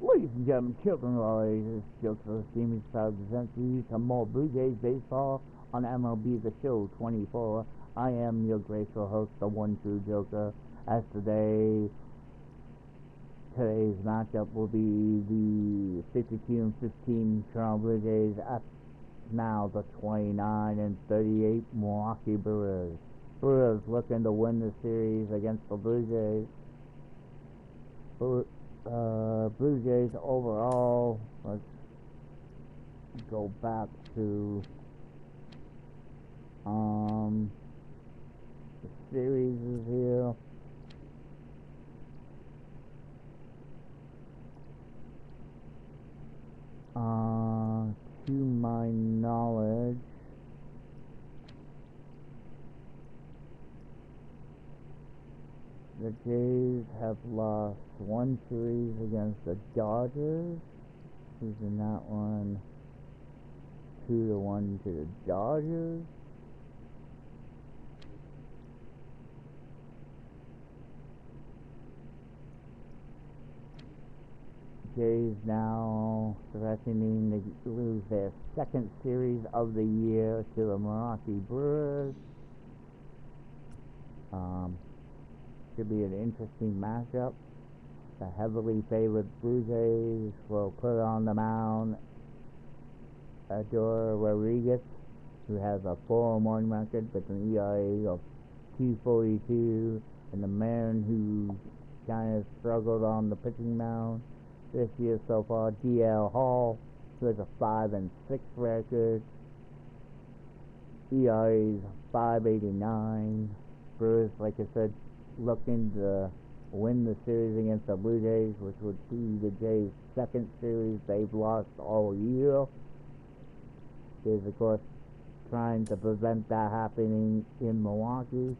Ladies and gentlemen, children of all ages, Jokes of the Team is proud to present to you some more Blue Jays baseball on MLB The Show 24. I am your graceful host, the one true Joker. As today's matchup will be the 52-15 Toronto Blue Jays at now the 29-38 Milwaukee Brewers. Brewers looking to win the series against the Blue Jays. Blue Jays overall, let's go back to the series is here. To my knowledge, the Jays have lost one series against the Dodgers, losing that one 2-1 to the Dodgers. Jays now threatening to lose their second series of the year to the Milwaukee Brewers. Should be an interesting matchup. The heavily favored Blue Jays will put on the mound Ador Rodriguez, who has a 4-1 record with an ERA of 2.42, and the man who kind of struggled on the pitching mound this year so far, DL Hall, who has a 5-6 record, ERA 5.89. Brewers, like I said, looking to win the series against the Blue Jays, which would be the Jays' second series they've lost all year. Jays, of course, trying to prevent that happening in Milwaukee.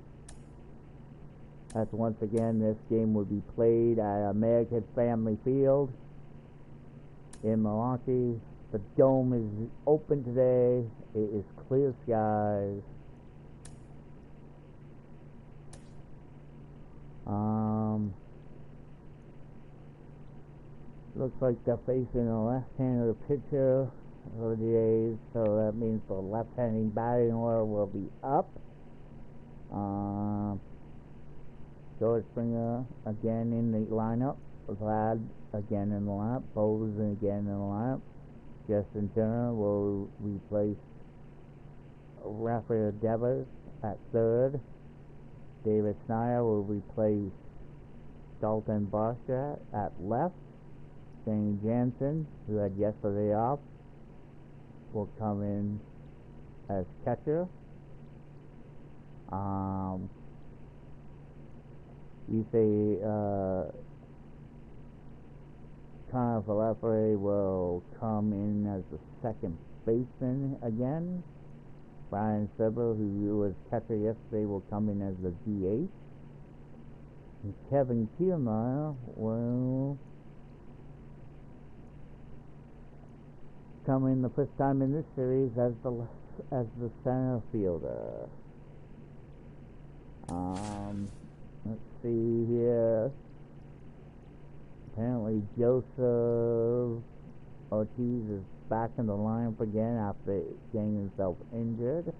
As once again, this game would be played at American Family Field in Milwaukee. The dome is open today. It is clear skies. Looks like they're facing the left-handed pitcher for the Jays, so that means the left-handed batting order will be up. George Springer again in the lineup. Vlad again in the lineup. Bowles again in the lineup. Justin Turner will replace Rafael Devers at third. David Snyder will replace Dalton Varsho at left. Danny Jansen, who had yesterday off, will come in as catcher. You say Connor Valafre will come in as the second baseman again. Brian Silver, who was catcher yesterday, will come in as the DH. And Kevin Kiermaier will come in the first time in this series as the center fielder. Let's see here. Apparently Joseph Ortiz is back in the lineup again after getting himself injured.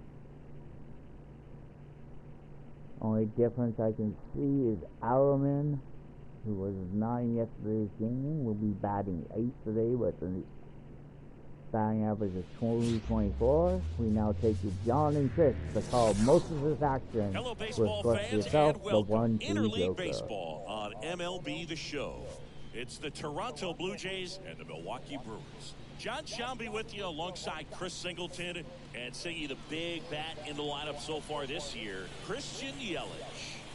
Only difference I can see is Allerman, who was not in yesterday's game, will be batting 8th today with a batting average of 224. We now take to John and Chris to call most of this action. Hello, baseball fans, and welcome Interleague Baseball on MLB The Show. It's the Toronto Blue Jays and the Milwaukee Brewers. John Shambi with you alongside Chris Singleton, and singing the big bat in the lineup so far this year, Christian Yelich.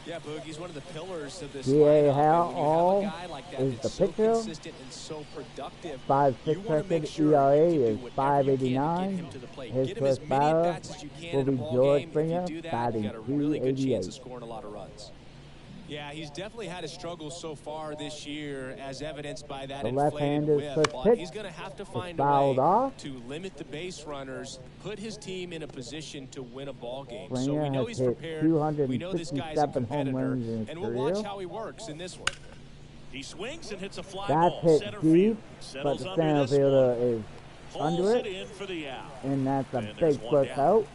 Yeah, Boogie's one of the pillars of this D.A. lineup. Hall Like is the pitcher. So consistent and so productive. 5.6 record, ERA is 5.89. His first batter will be George Springer, batting 3.88. Scoring a lot of runs. Yeah, he's definitely had his struggles so far this year, as evidenced by that inflated whip. But he's going to have to find a way to limit the base runners, put his team in a position to win a ball game. So we know he's prepared. We know this guy's a competitor, and we'll watch how he works in this one. He swings and hits a fly That's ball. hit Center deep, field. but Settles the under center this fielder one. is Pulls under it it, in for the out. and that's a And there's big one push down. out.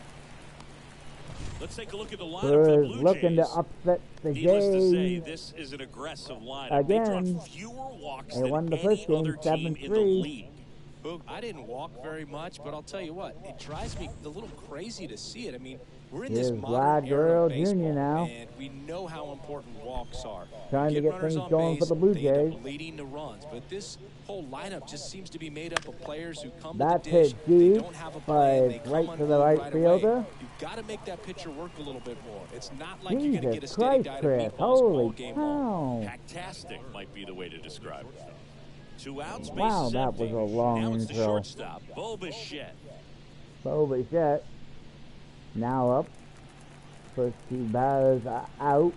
Let's take a look at the lineup for the Brewers Blue looking to Jays. upset the Needless to say, Jays. this is an aggressive lineup. Again, they draw fewer walks they than won the any first game, other team in the 7-3. league. Boog, I didn't walk very much, but I'll tell you what, it drives me a little crazy to see it. I mean, we're in this Here's modern Vlad era Guerrero of baseball, Jr. now. and we know how important walks are. Trying to get runners things on going base, for the Blue they end Jays. up leading the runs, but this whole lineup just seems to be made up of players who come That's to the dish, hit they deep, don't have a but plan, they it's come right to the unglued right right fielder. away. You've got to make that pitcher work a little bit more. It's not like you're going to get a Jesus steady Christ, diet Chris. of meatballs all Holy game long. cow. Hacktastic might be the way to describe it. 2 outs, Wow, bases that empty. was a long now it's the intro. shortstop, Bo Bichette. Bo Bichette now up. First 2 batters are out.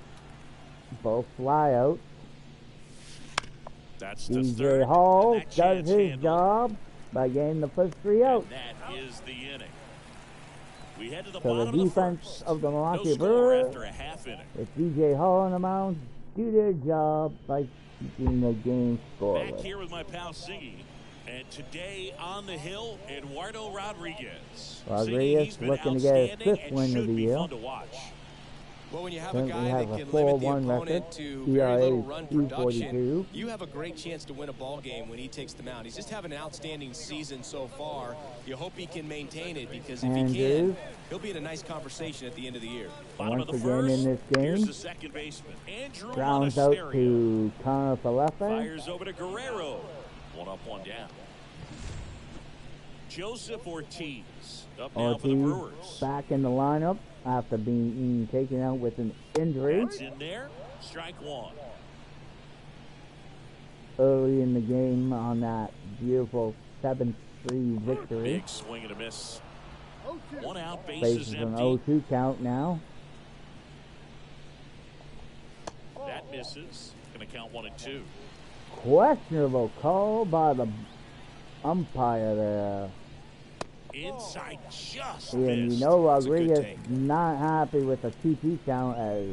Both fly out. That's the DJ third. Hall And that does chance his handled. job by getting the first 3 out. And that is the inning. We head to the So the bottom of the defense first. of the No Milwaukee score Brewers, after a half inning. with DJ Hall on the mound, do their job by keeping the game Back scoreless. here with my pal Siggy. And today on the hill, Eduardo Rodriguez. Rodriguez Siggy, he's been looking to get his outstanding 5th and win of should the be year. fun to watch. Well, when you have a Currently guy has that a can limit the 4-1 opponent record. to ERA very little is run 2.42. production, you have a great chance to win a ball game when he takes the mound. He's just having an outstanding season so far. You hope he can maintain it, because if he can, he'll be in a nice conversation at the end of the year. Bottom Once of the again first, in this here's game, the second baseman, Andrew grounds out Monasterio. to Connor Falefa. Fires over to Guerrero. 1 up, 1 down. Joseph Ortiz up now for the Ortiz Brewers. back in the lineup after being taken out with an injury That's in there. Strike 1. early in the game on that beautiful 7-3 victory. Big swing and a miss. 1 out, bases Faces an empty. 0-2 count now. That misses. Going to count 1 and 2. Questionable call by the umpire there. Inside just And missed. you know That's a good Rodriguez take. not happy with a 2-2 count as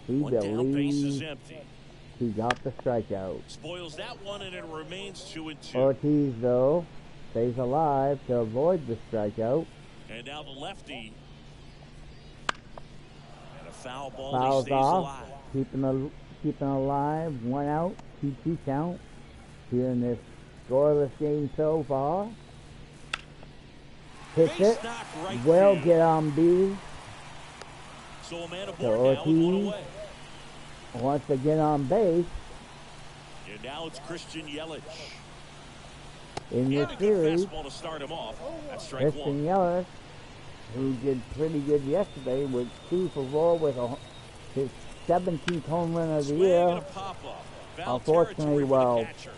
he 1 down, bases believes empty. he got the strikeout. Spoils that one, and it remains 2 and 2. Ortiz, though, stays alive to avoid the strikeout. And now the lefty. And a foul ball. Fouls He stays off, alive. keeping alive. 1 out, 2-2 count here in this scoreless game so far. Hits Base it. knock right Will field. get on B. So a man aboard So now with 1 Ortiz away. wants to get on base And now it's Christian Yelich. in And this a good series. fastball to start him off. That's strike Christian 1. Yelich, who did pretty good yesterday, with 2 for 4 with his 17th home run of the Swing year. and a pop-up. Foul Unfortunately, territory for the well, catcher.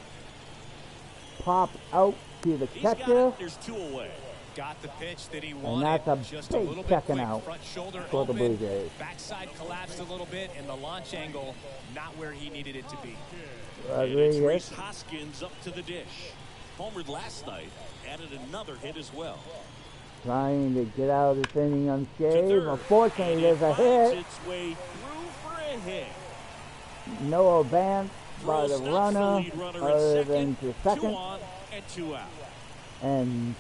Pop out to the He's got catcher. it. There's 2 away. Got the pitch that he And wanted. that's a just big a little bit checking quick. out Front shoulder for the open, Blue Jays. backside collapsed a little bit, and the launch angle not where he needed it to be. And it's Reese Rodriguez. Hoskins up to the dish. Homered last night. Added another hit as well. Trying to get out of this inning To unscathed. third. Unfortunately, And there's it a finds hit. its way through for a hit. No advance by the Throws runner the lead runner at other second. than to 2 second. on and 2 out. And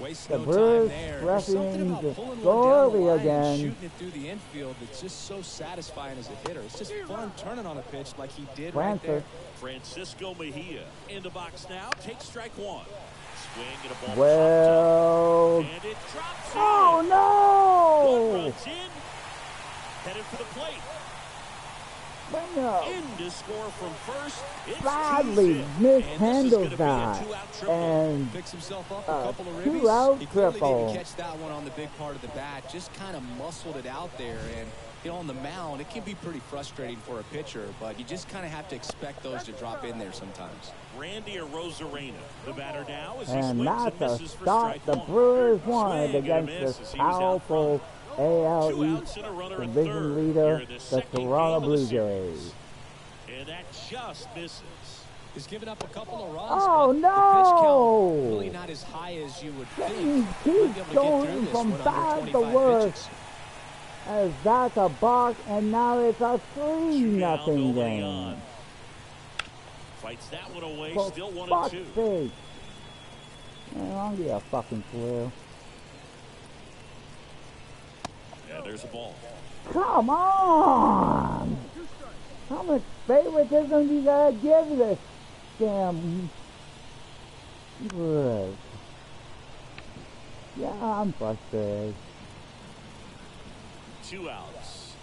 Waste the no Brewers time there. There's rushing something about to pulling score one down the early line again. and shooting it through the infield that's just so satisfying as a hitter. It's just fun turning on a pitch like he did right there. Francisco Mejia in the box now. Takes strike 1. Swing and a ball Well, popped up. And it drops in. oh 1 no! runs in. Headed for the plate. Bueno. In to score from first. It's Badly 2-0. mishandled And this is gonna be a that. 2-out triple. And Picks himself up a couple of ribbies. 2-out He clearly triple. didn't catch that one on the big part of the bat. Just kind of muscled it out there. And, you know, on the mound, it can be pretty frustrating for a pitcher, but you just kind of have to expect those to drop in there sometimes. Randy Arozarena, the batter now, as he And swings that's and a misses for start strike the 1. Brewers Swing wanted and a against miss this as he was out powerful front. AL 2 East outs and a runner at division third leader, here in the the second Toronto game of the Blue series. Jays. And that just misses. He's given up a couple of runs. Oh, but the pitch no! count really not as high as you would think. He Might be able keeps to get going through this from one under bad to 25 worse. pitches. as that's a balk, and now it's a 3-0 game. Fights that one away, For still 1-2. Sake. Man, I don't give a fucking clue. Yeah, there's a ball. Come on! How much favoritism do you gotta give this damn Brewers? Yeah, I'm frustrated. 2 outs.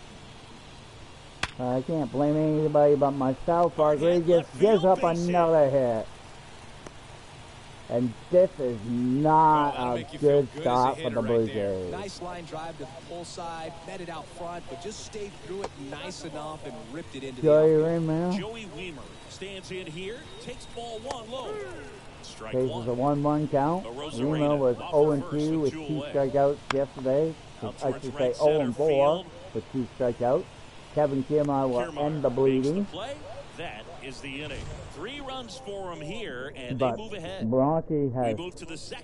I can't blame anybody but myself. Rodriguez gives up another hit. And this is not a good start for the Blue Jays. Nice line drive to the pull side, met it out front, but just stayed through it nice enough and ripped it into the outfield. Joey Weimer stands in here, takes ball 1 low. Strike Cases one. a 1-1 count. Weimer was 0-2 with 2 strikeouts yesterday. I should say 0-4 with 2 strikeouts. Kevin Kiermaier will end the bleeding. That is the inning. 3 runs for him here, and but they move ahead. Bronte has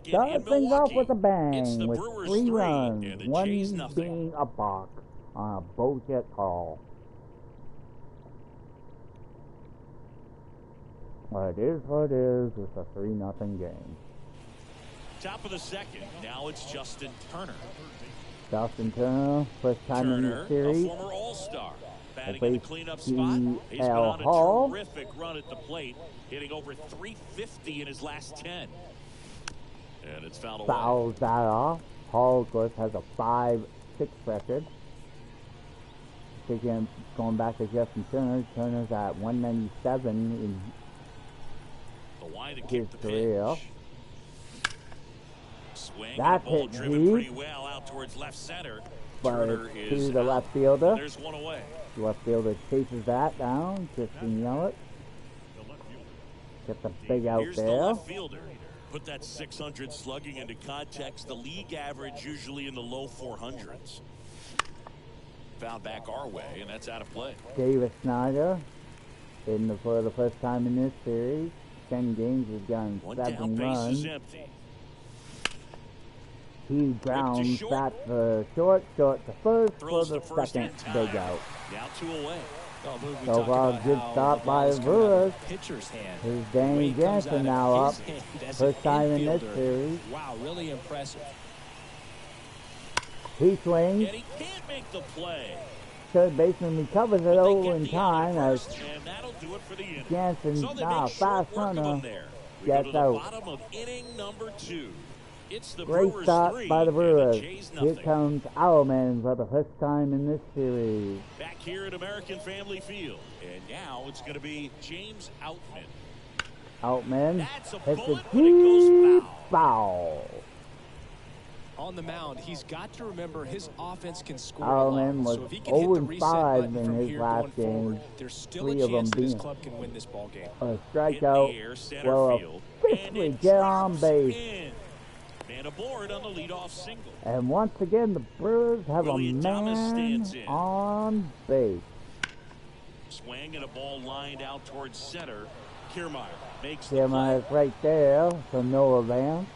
started things off with a bang with 3 runs, 1 being a balk on a bullshit call. Well, it is what it is. It's a 3-0 game. Top of the second. Now it's Justin Turner. Justin Turner, first time in the series. A former All-Star. Batting in the cleanup spot. He's been on a terrific run at the plate, hitting over 350 in his last 10. And it's fouled away. Fouls that off. Hall, of course, has a 5-6 record. Again, going back to Justin Turner, Turner's at 197 in his career. Swing. That's ball hit driven deep. pretty well out towards left center. But Turner is to the out. left fielder. There's one away. The left fielder chases that down. Christian Yelich. Gets a big out Here's there. The left fielder. Put that 600 slugging into context. The league average usually in the low 400s. Found back our way, and that's out of play. Davis Snyder, for the first time in this series, 10 games, has gotten 7 runs. Base is empty. He grounds that for short to first for the second big out. Now 2 away. So far, good start by the Brewers. Here's Danny Jansen now up. First time in this series. Wow, really impressive. He swings. And he can't make the play. Third baseman recovers it over in time as Jansen, now fast runner, gets out. Bottom of inning number 2. It's the Great Brewers start 3, by the Brewers. Here comes Owlman for the first time in this series. Back here at American Family Field. And now it's going to be James Outman. Outman hits a deep foul. On the mound, he's got to remember his offense can score Owlman a lot. was So if he can hit the reset 0-5 button in from his here last going game. forward, there's still 3 a of them chance that this being club can win this ball game. a strikeout will officially get on base. Man aboard on the leadoff single. And once again, the Brewers have William a man on base. Swing and a ball lined out towards center. Kiermaier makes the Kiermaier's right there, so no advance.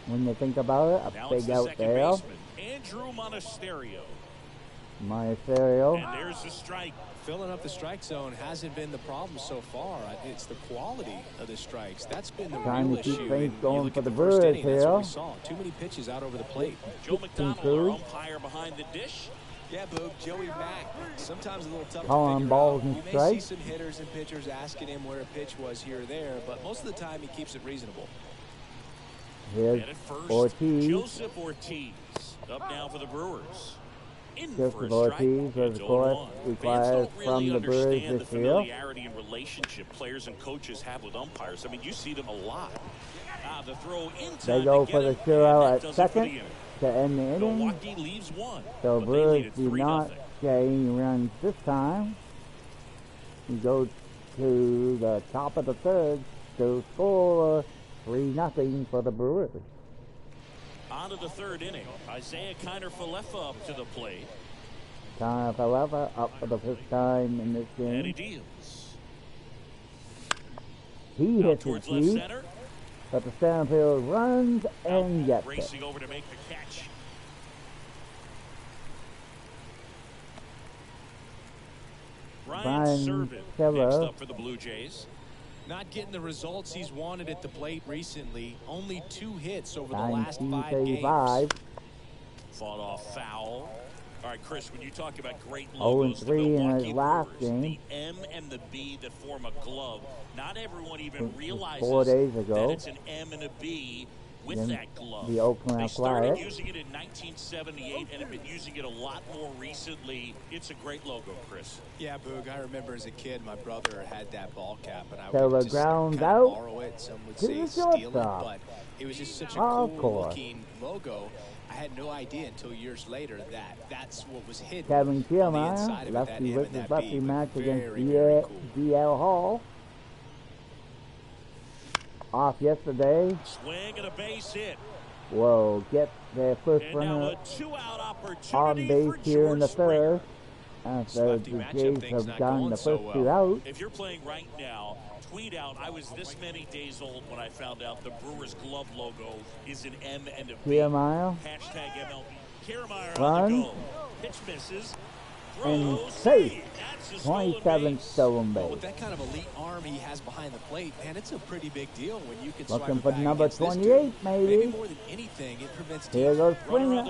When you think about it, a big out there. Baseman, Andrew Monasterio. And there's the strike. Filling up the strike zone hasn't been the problem so far. It's the quality of the strikes. That's been the real issue. Trying to keep things going for the Brewers Brewers here. here. That's what we saw. Too many pitches out over the plate. Joe McDonald, our umpire behind the dish. Yeah, Boog, Joey Mack. Sometimes a little tough calling to figure balls out. and You may strikes. see some hitters and pitchers asking him where a pitch was here or there, but most of the time he keeps it reasonable. Here's Ortiz. Joseph Ortiz up now for the Brewers. Joseph Ortiz, of course, requires from the Brewers the this year. familiarity and relationship players and coaches have with umpires. I mean, you see them a lot. The throw They go for the shutout at second to end the inning. Milwaukee leaves 1. So Brewers do not get any runs this time. We go to the top of the third to score 3-0 for the Brewers. On to the third inning. Isaiah Kiner-Falefa up to the plate. Kiner-Falefa up for the first time in this game. And he deals. He hits it left deep, center. but the center field runs and gets it. Racing over to make the catch. Brian Serven next up for the Blue Jays. Not getting the results he's wanted at the plate recently. Only 2 hits over the last 5 games. Fought off foul. All right, Chris, when you talk about great logos, the Milwaukee Brewers, the M and the B that form a glove, not everyone even realizes 4 days ago, that it's an M and a B with that glove. The Oakland they started using it in 1978 and have been using it a lot more recently. It's a great logo, Chris. Yeah, Boog, I remember as a kid, my brother had that ball cap, and I would just kind of borrow it. Some would say steal it, but it was just such a cool-looking logo. I had no idea until years later that that's what was hidden Kevin on the inside of lefty versus lefty match against DL Hall. Off yesterday. Swing and a base hit. Whoa, get their first runner on base here in the third. After the Jays have gotten the first 2 out. If you're playing right now, tweet out, I was this many days old when I found out the Brewers glove logo is an M and a B. Kiermaier. Hashtag MLB. Kiermaier Run. on the go. Pitch misses. And safe. 27th stolen base. With that kind of elite arm he has behind the plate, man, it's a pretty big deal when you can looking for number 28, maybe. More than anything, it prevents here goes Springer.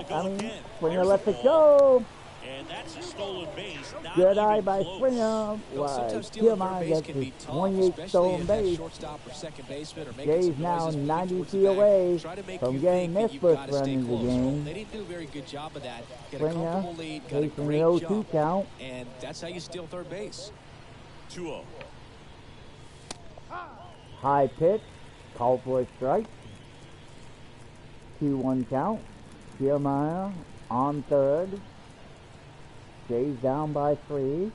Springer lets it go. And that's a stolen base. Good eye by Springer. Kiermaier gets his 28th stolen base. Jays now 90 feet away from getting their first run in the game. They didn't do a very good job of that. Get Springer a comfortable lead, got a facing great the 0-2 jump, count. and that's how you steal third base. 2-0. High pitch, called for a strike. 2-1 count. Kiermaier on third. Jays down by 3.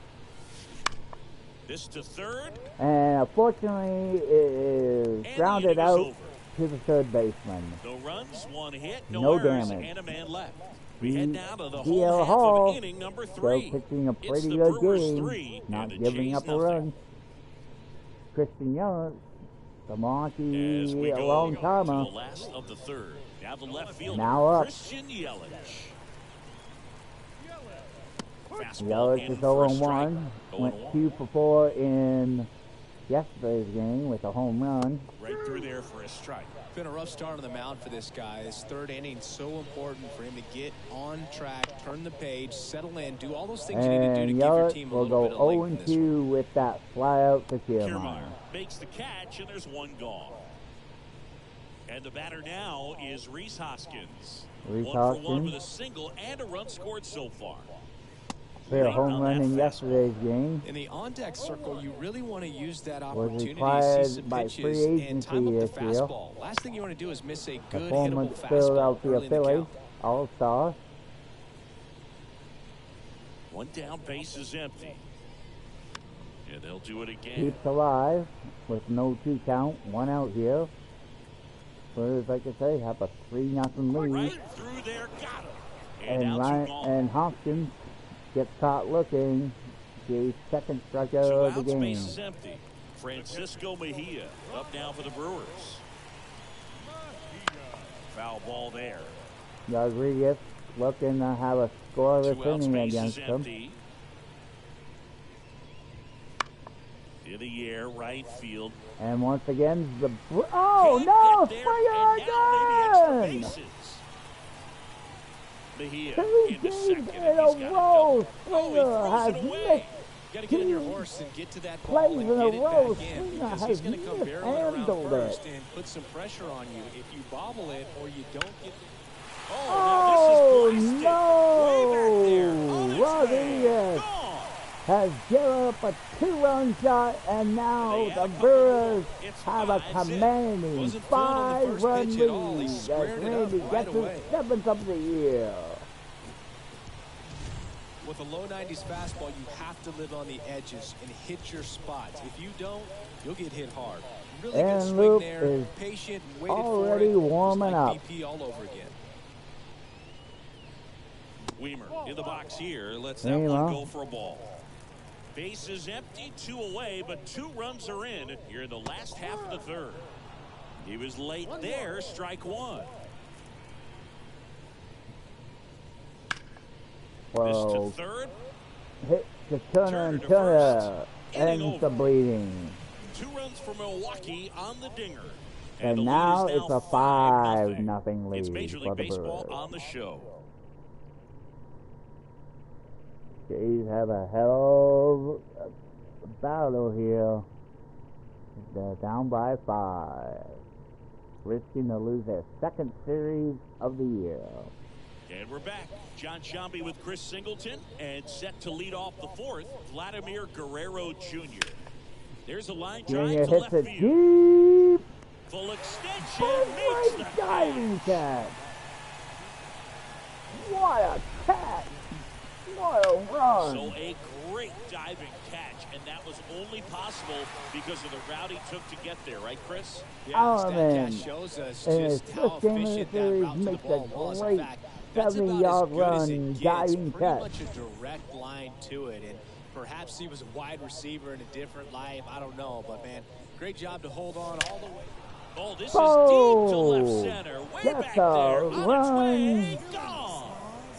This to third. And unfortunately, it is grounded out to the third baseman. No runs, 1 hit, no errors, damage. and a man left. We head now to the DL home Hall half of inning number 3. Still pitching a It's pretty the good Brewers game, 3, not and the giving Jays up a nothing. run. Christian Young, the Milwaukee As we go long to timer. the last of the third. Now the left fielder, Now up. Christian Yelich. Yelich is 0-1. Went 2 for 4 in yesterday's game with a home run. Right through there for a strike. Been a rough start on the mound for this guy. This third inning so important for him to get on track, turn the page, settle in, do all those things you need to do to give your team a little bit of will life. go 0-2 with that fly out to Kiermaier. Makes the catch, and there's 1 gone. And the batter now is Rhys Hoskins. 1 for 1 with a single and a run scored so far. A home run in yesterday's game. In the on-deck circle, you really want to use that Was opportunity required to see some by pitches free agency and time up the this year. fastball. Last thing you want to do is miss a good Former hittable fastball Philadelphia early in the Philly, count. all-star. 1 down, base is empty. And they'll do it again. Keeps alive with no 2 count, 1 out here. Spurs, like I say, have a 3-0 lead. Right through there, got him. And Hopkins gets caught looking. Jays' second strikeout of the game. Base is empty. Francisco Mejia up now for the Brewers. Foul ball there. Rodriguez looking to have a scoreless 2 outs, inning base against is them. empty. In the air, right field. And once again, oh no! Springer again! Mejia 2 into games second, in and a he's got it row. done. Springer has missed Got to get on your horse and get to that plays ball and in a get it row. back in, Springer because has he's going to come barreling around mishandled first it. and put some pressure on you. If you bobble it or you don't get... Oh, now this is no! Rodriguez has given up a 2-run shot, and now the Brewers have a commanding 5-run lead as Randy gets his 7th of the year. With a low 90s fastball, you have to live on the edges and hit your spots. If you don't, you'll get hit hard. Really good swing Luke there, is patient, waited already for it. warming Just like up. BP all over again. Weimer in the box here. Let's that one go for a ball. Base is empty, 2 away, but 2 runs are in here in the last half of the third. He was late there, strike 1. Well, this to third. to Turner, and Turner ends the bleeding. 2 runs for Milwaukee on the dinger. And now it's a 5-0 lead. It's Major League Baseball on the show. Jays have a hell of a battle here. They're down by 5. Risking to lose their 2nd series of the year. And we're back. John Sciambi with Chris Singleton, and set to lead off the 4th, Vladimir Guerrero Jr. There's a line drive to left field. Deep. Full extension makes the diving catch. What a catch. What a run. So a great diving catch, and that was only possible because of the route he took to get there, right, Chris? Yeah, that shows us just how efficient that route to the ball was. In fact, that's about as good as it gets. Pretty much a direct line to it, and perhaps he was a wide receiver in a different life. I don't know, but man, great job to hold on all the way. Oh, this is deep to left center. Way back there. On its way. Gone.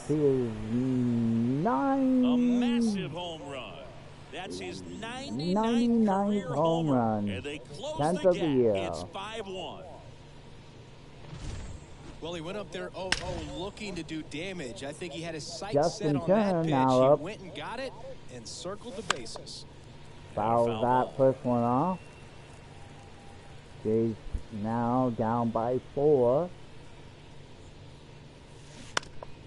He is 9. A massive home run. That's his 99th career home run. And they close 10th the of the gap. year. It's 5-1. Well, he went up there looking to do damage. I think he had his sights set on Turner that pitch. now up. He went and got it and circled the bases. Fouls that first one off. Jays now down by 4.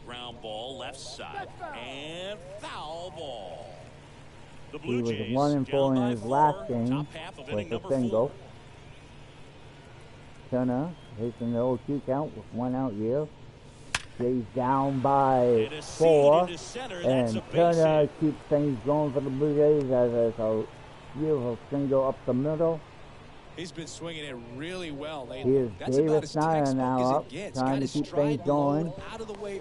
Ground ball left side and foul ball. The Blue He Jays was 1-4 in his last game with a single. 4. Turner hits an 0-2 count with 1 out here. Jays down by 4, and Turner keeps things going for the Blue Jays as it's a beautiful single up the middle. He's been swinging it really well lately. Here's That's Davis Snyder now up, trying to keep things going.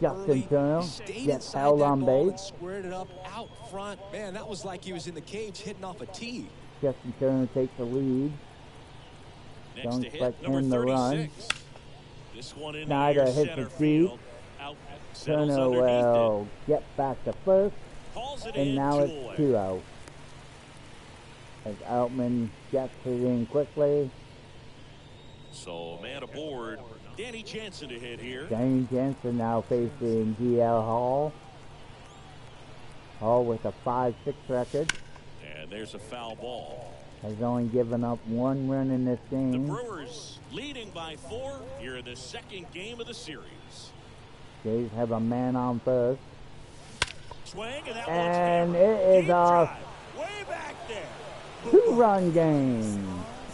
Justin Turner gets held on base. Squared it up out front. Man, that was like he was in the cage hitting off a tee. Justin Turner takes the lead. Don't expect him to run. This one in Snyder hits it deep. Turner will get back to first, and now it's 2 out. As Outman gets it in quickly. So man aboard. Danny Jansen to hit here. Danny Jansen now facing DL Hall. Hall with a 5-6 record. And there's a foul ball. Has only given up 1 run in this game. The Brewers leading by 4 here in the 2nd game of the series. Jays have a man on first. Swing, and it is a way back there. 2-run game.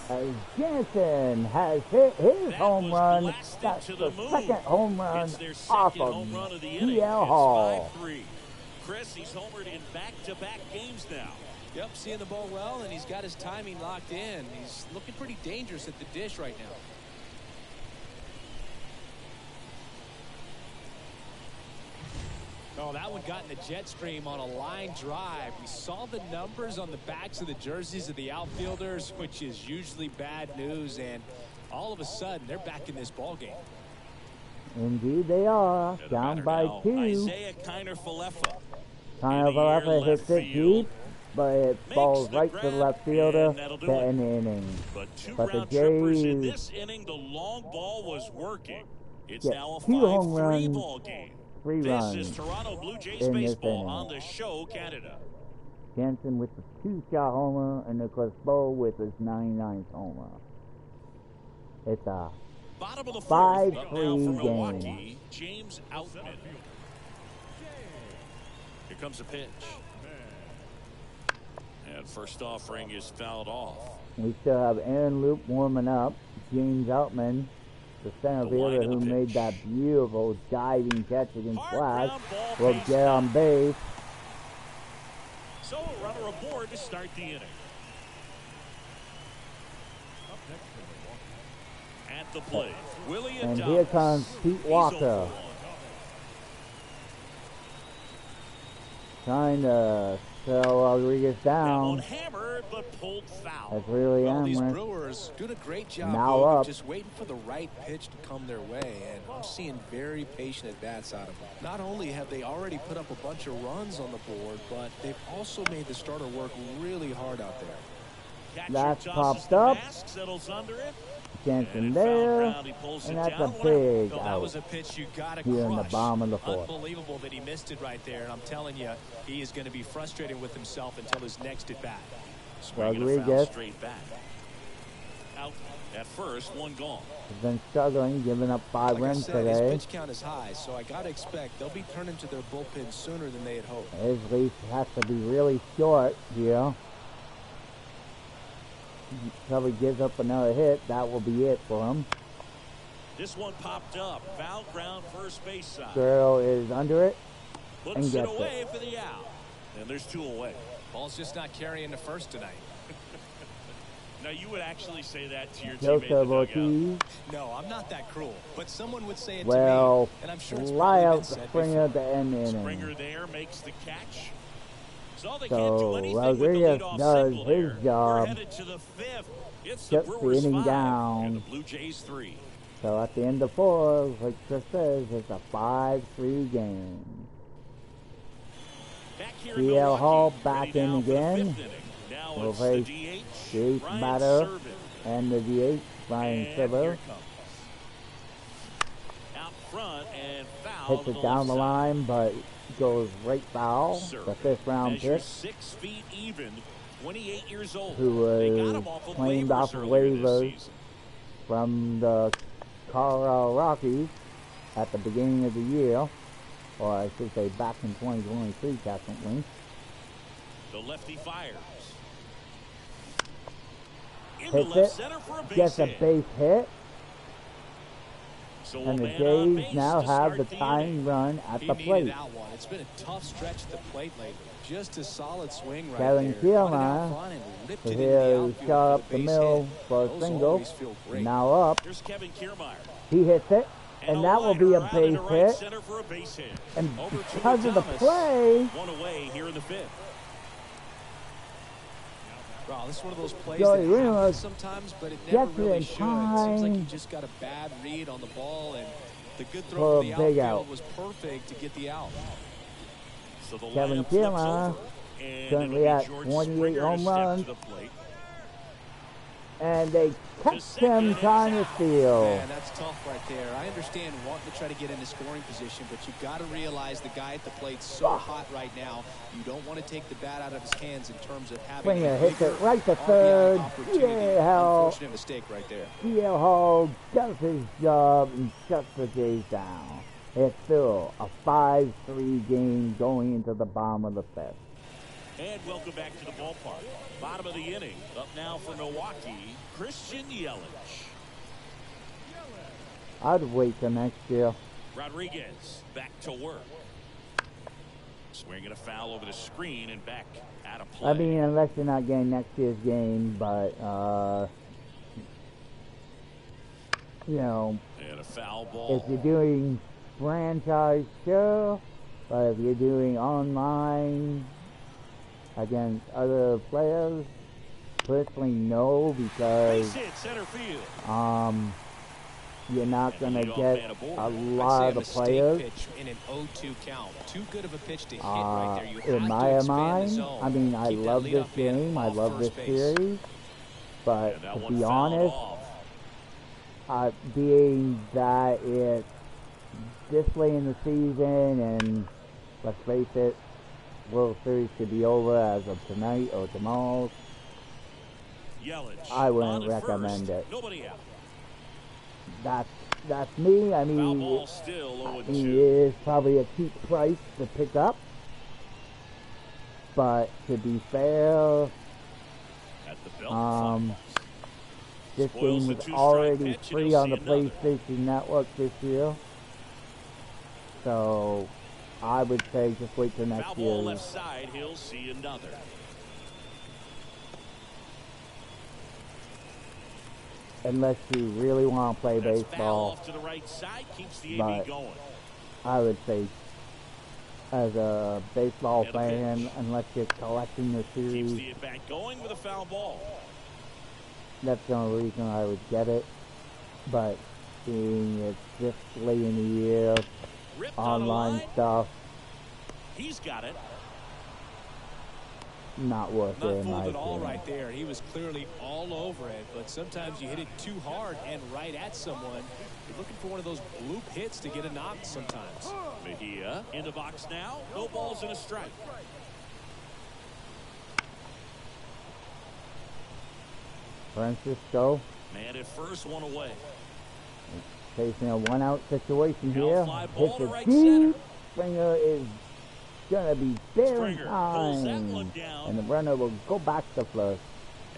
As Jansen has hit his home run. That's the 2nd home run off of DL Hall. 5-3. Chris, he's homered in back-to-back games now. Yep, seeing the ball well, and he's got his timing locked in. He's looking pretty dangerous at the dish right now. Oh, that one got in the jet stream on a line drive. We saw the numbers on the backs of the jerseys of the outfielders, which is usually bad news, and all of a sudden, they're back in this ball game. Indeed they are. Down by 2. Isaiah Kiner-Falefa. Kiner-Falefa hits it deep, but it falls right to the left fielder to end the inning. But the Jays in this inning, the long ball was working. It's now a 5-3 ball game. 3 runs. This is Toronto Blue Jays baseball on the show, Canada. Jansen with the 2-shot homer, and of course Bo with his 99th homer. It's a 5-3 game. James Outman. Here comes a pitch. And first offering is fouled off. We still have Aaron Loop warming up. James Outman, the center fielder who made that beautiful diving catch against Flash, will get on base. So a runner aboard to start the inning. At the plate, Willie and here comes Pete Walker. Trying to slow Rodriguez down. but pulled foul. That's really well, these Brewers doing a great job of just waiting for the right pitch to come their way, and I'm seeing very patient at-bats out of them. Not only have they already put up a bunch of runs on the board, but they've also made the starter work really hard out there. That's popped up. Jansen there, and that's a big out. That was a pitch you got to crush. Here in the bottom of the fourth. Unbelievable that he missed it right there, and I'm telling you, he is going to be frustrated with himself until his next at-bat. Rodriguez straight back. Out at first, one gone. Has been struggling, giving up 5 runs today. His pitch count is high, so I got to expect they'll be turning to their bullpen sooner than they had hoped. His leash has to be really short here. Probably gives up another hit. That will be it for him. This one popped up. Foul ground, first base side. Girl is under it Puts and gets it away it. for the out. And there's 2 away. Ball's just not carrying the first tonight. Now, you would actually say that to your Joseph teammate in Ortiz. No, I'm not that cruel. But someone would say it to me. And I'm sure it's fly out Springer at the end inning. Springer there makes the catch. So Rodriguez does his job. It's Shuts the inning down. The Blue Jays 3. So at the end of 4, like Chris says, it's a 5-3 game. CL Hall back in again. We'll face the DH batter and the DH, Brian Silver. Out front and foul. Hits it down the line, but goes right foul. The 5th round pick. 6 feet even, 28 years old. Who was claimed off of waivers from the Colorado Rockies at the beginning of the year, or I should say back in 2023 technically. The lefty fires. Hits it, gets a base hit, and the Jays now have the tying run at the plate. It's been a tough stretch at the plate lately. Just a solid swing right Kevin Kiermaier is here, shot up the middle for a single. Now up. He hits it, and that will be a base hit. And because of the play, one away here in the 5th. Wow, this is one of those plays that happens sometimes, but it never really should. It seems like he just got a bad read on the ball, and the good throw from the outfield was perfect to get the out. So the Kevin Kiermaier currently at 28 home runs, and they catch him trying to steal. Man, that's tough right there. I understand wanting to try to get into scoring position, but you've got to realize the guy at the plate's so hot right now. You don't want to take the bat out of his hands in terms of having Springer hits it right to third. Unfortunate mistake right there. CL Hall does his job and shuts the Jays down. It's still a 5-3 game going into the bottom of the 5th. And welcome back to the ballpark. Bottom of the inning. Up now for Milwaukee, Christian Yelich. I'd wait till next year. Rodriguez back to work. Swinging a foul over the screen and back out of play. I mean, unless you're not getting next year's game, but, you know, and a foul ball. If you're doing franchise, sure, but if you're doing online against other players, personally no, because you're not going to get a lot of the players. In an 0-2 count. Too good of a pitch to hit right there. You in my mind, I mean, I love this game, I love this series, but to be honest, being that it's this late in the season, and let's face it, World Series could be over as of tonight or tomorrow, I wouldn't recommend it. That's me. I mean, it is probably a cheap price to pick up, but to be fair, this game was already free on the PlayStation Network this year, so I would say just wait till next year. Left side, he'll see another. Unless you really want to play baseball, off to the right side, keeps the but AB going. I would say as a baseball fan, unless you're collecting the series. Keeps the at-bat going with a foul ball. That's the only reason I would get it. But seeing it's this late in the year, online stuff. He's got it. Not worth it. Not fooled at all right there. He was clearly all over it, but sometimes you hit it too hard and right at someone. You're looking for one of those bloop hits to get a knock sometimes. Mejia in the box now. No balls and a strike. Francisco. Man at first, one away. Facing a one-out situation here. Hits it right deep. center. Springer is going to be there in pulls that time. one down. And the runner will go back to first.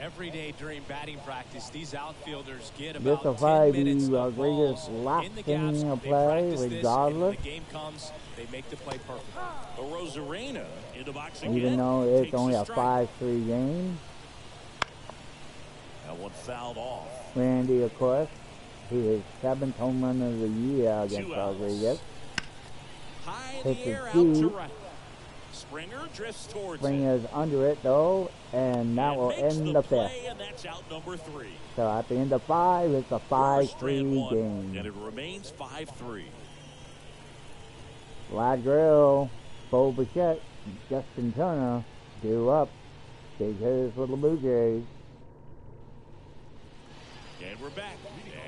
Every day during batting practice, these outfielders get This about will 10 probably minutes be of greatest balls last in the thing gaps. in a They play, practice this, regardless. and when the game comes, they make the play perfect. A Rosarena in the box again. Even though it's Takes only a strike. 5-3 game. That one fouled off. Randy, of course, his 7th home run of the year against Rodriguez. High in Hits the it air out to deep. right. Springer drifts towards Springer's under it though, and that will end the fifth. And that's out number 3. So at the end of 5, it's a 5-3 And game. it remains 5-3. Vlad Grill, Bo Bichette, Justin Turner, due up. Big hitters for the Blue Jays. And we're back.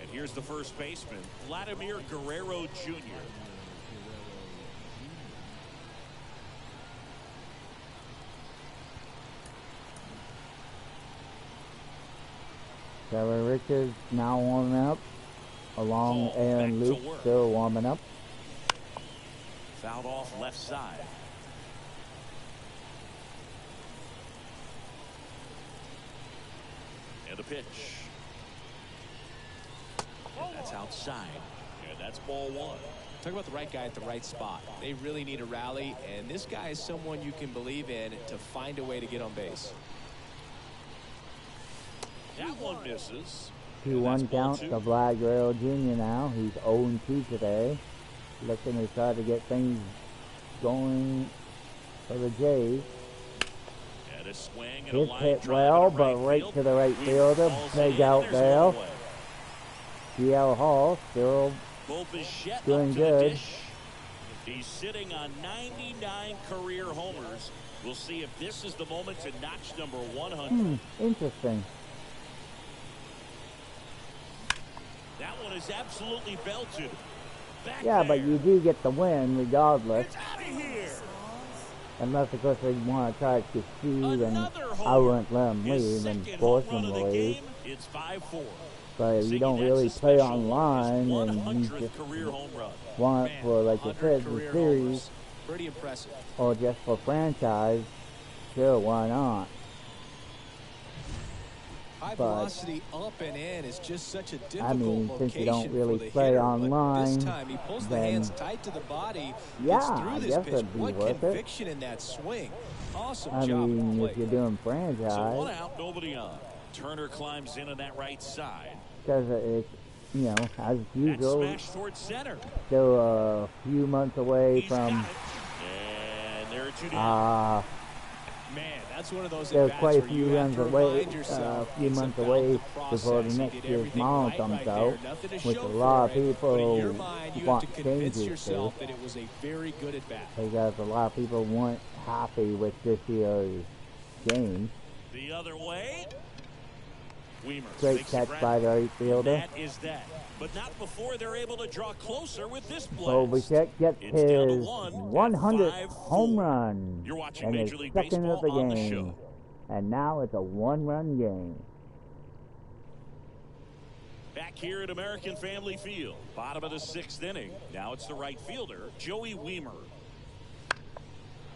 And here's the first baseman, Vladimir Guerrero Jr. Trevor Richards now warming up, along Ball Aaron back to Luke work. still warming up. Fouled off left side. And the pitch. And that's outside. And that's ball 1. Talk about the right guy at the right spot. They really need a rally, and this guy is someone you can believe in to find a way to get on base. That one misses. 2-1 count to Vlad Guerrero Jr. now. He's 0-2 today. Looking to try to get things going for the Jays. And a swing and a His line hit drive well, into but right field. to the right fielder. Balls Big in, out there's there. one away. DL Hall still Bo Bichette doing up to the good. dish. He's sitting on 99 career homers. We'll see if this is the moment to notch number 100. Interesting. That one is absolutely belted. Back Yeah, but there. you do get the win regardless. It's out of here. Unless, of course, they want to try to succeed, and Another I homer. wouldn't let them His leave and second force home run them of to the leave. game. It's 5-4. But if you Ziggy, don't that's really a play special online his and you 100th just career home run. want it Man, for, like you 100 said, the career series homers. Pretty impressive. or just for franchise, sure, why not? High But, velocity up and in is just such a difficult I mean, location since you don't really for the play hitter, but online, this time he pulls the then hands tight to the body, yeah, gets through I this guess pitch. it'd be What worth it. conviction in that swing. Awesome I job mean, at the if you're plate. doing So one franchise, out, nobody on. Turner climbs in on that right side. because it's, you know, as That usual, smash towards center. still a few months away He's from, got it. And there are 2 down. Man, that's one of those there's at-bats quite a where few you have runs to away, remind yourself a few it's months about away the before process. the He next did year's everything model right comes right out, there. Nothing to which show a lot of for it, but in people your mind, you have want to convince changes yourself to. that it was a very good at-bat. Because a lot of people weren't happy with this year's game. The other way. Weimer. Great makes catch the grab. by the right fielder. That is that. But not before they're able to draw closer with this Bo blast. Bichette gets It's down to his one at 100th 5-4. home run You're watching and Major his League second of the Baseball on the game. show. And now it's a one-run game. Back here at American Family Field. Bottom of the 6th inning. Now it's the right fielder, Joey Weimer.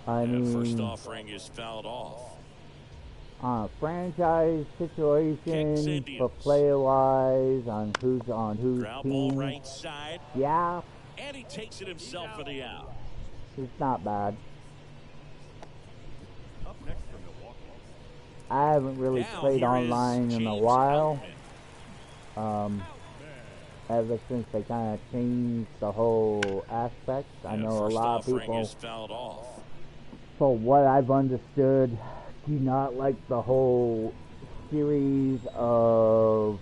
I And mean, first offering is fouled off. on a franchise situation, Indians. for player-wise, on who's Ground ball team, right side. yeah, And he takes it himself for the out. it's not bad. Up next for Milwaukee. I haven't really Now played here is online in a James while. Outman. ever since they kind of changed the whole aspect. I know a lot of people, for what I've understood, do not like the whole series of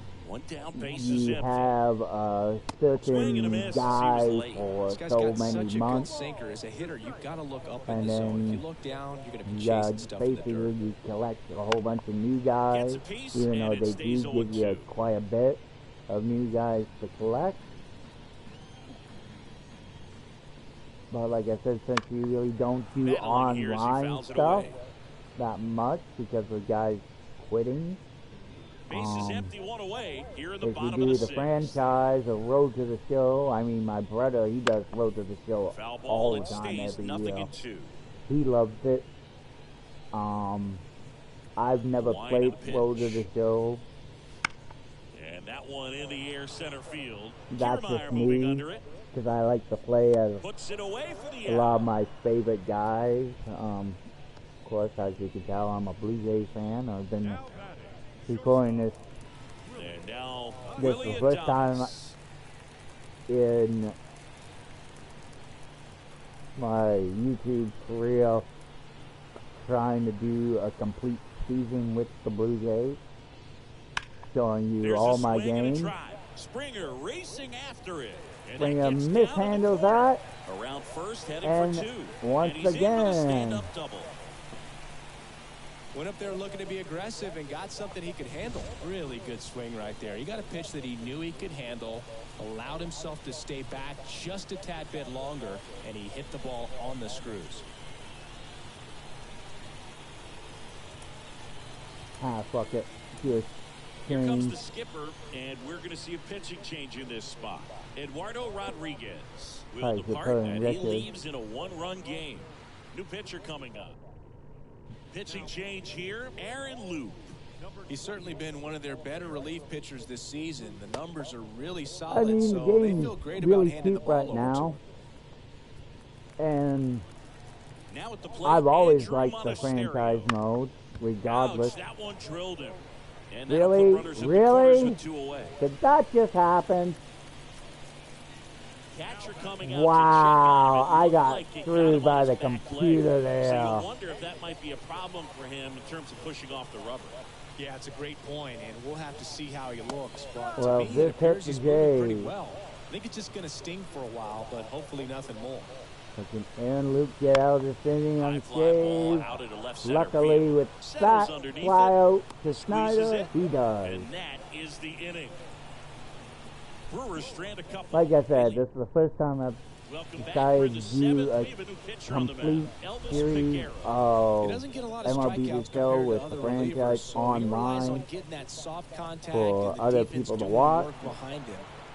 you have a certain guy for so many months, and then basically you collect a whole bunch of new guys, even though they do give you quite a bit of new guys to collect. But like I said, since you really don't do online stuff that much because of guys quitting, empty, one away, here in the if you do the franchise or Road to the Show, I mean, my brother, he does Road to the Show all the time, every year. He loves it. I've never played Road to the Show. And that one in the air, center field. That's just me, because I like to play as a lot of my favorite guys. Of course, as you can tell, I'm a Blue Jays fan. I've been recording this. This is the first time in my YouTube career trying to do a complete season with the Blue Jays, showing you all my games. Springer racing after it. Springer mishandles that, around first, and for two. Once and again, went up there looking to be aggressive and got something he could handle. Really good swing right there. He got a pitch that he knew he could handle, allowed himself to stay back just a tad bit longer, and he hit the ball on the screws. Fuck it. Here comes the skipper, and we're going to see a pitching change in this spot. Eduardo Rodriguez will depart, and he leaves in a one-run game. New pitcher coming up. Pitching change here, Aaron Loop. He's certainly been one of their better relief pitchers this season. The numbers are really solid, I mean, so the they game feel great really about handing the ball right now. And now at the plate, I've always liked the franchise mode, regardless. That one drilled him. And really? Did that just happen? Wow, I got screwed by the computer there. So you wonder if that might be a problem for him in terms of pushing off the rubber. Yeah, it's a great point, and we'll have to see how he looks. But well, to me, this hits the Jays. Pretty well. I think it's just going to sting for a while, but hopefully nothing more. Can Aaron Luke get out of this inning unscathed? Luckily, with that fly out to Snyder, he does. And that is the inning. Brewers strand a couple. Like I said, this is the first time I've decided to do a complete series of MLB The Show with the franchise online for other people to watch.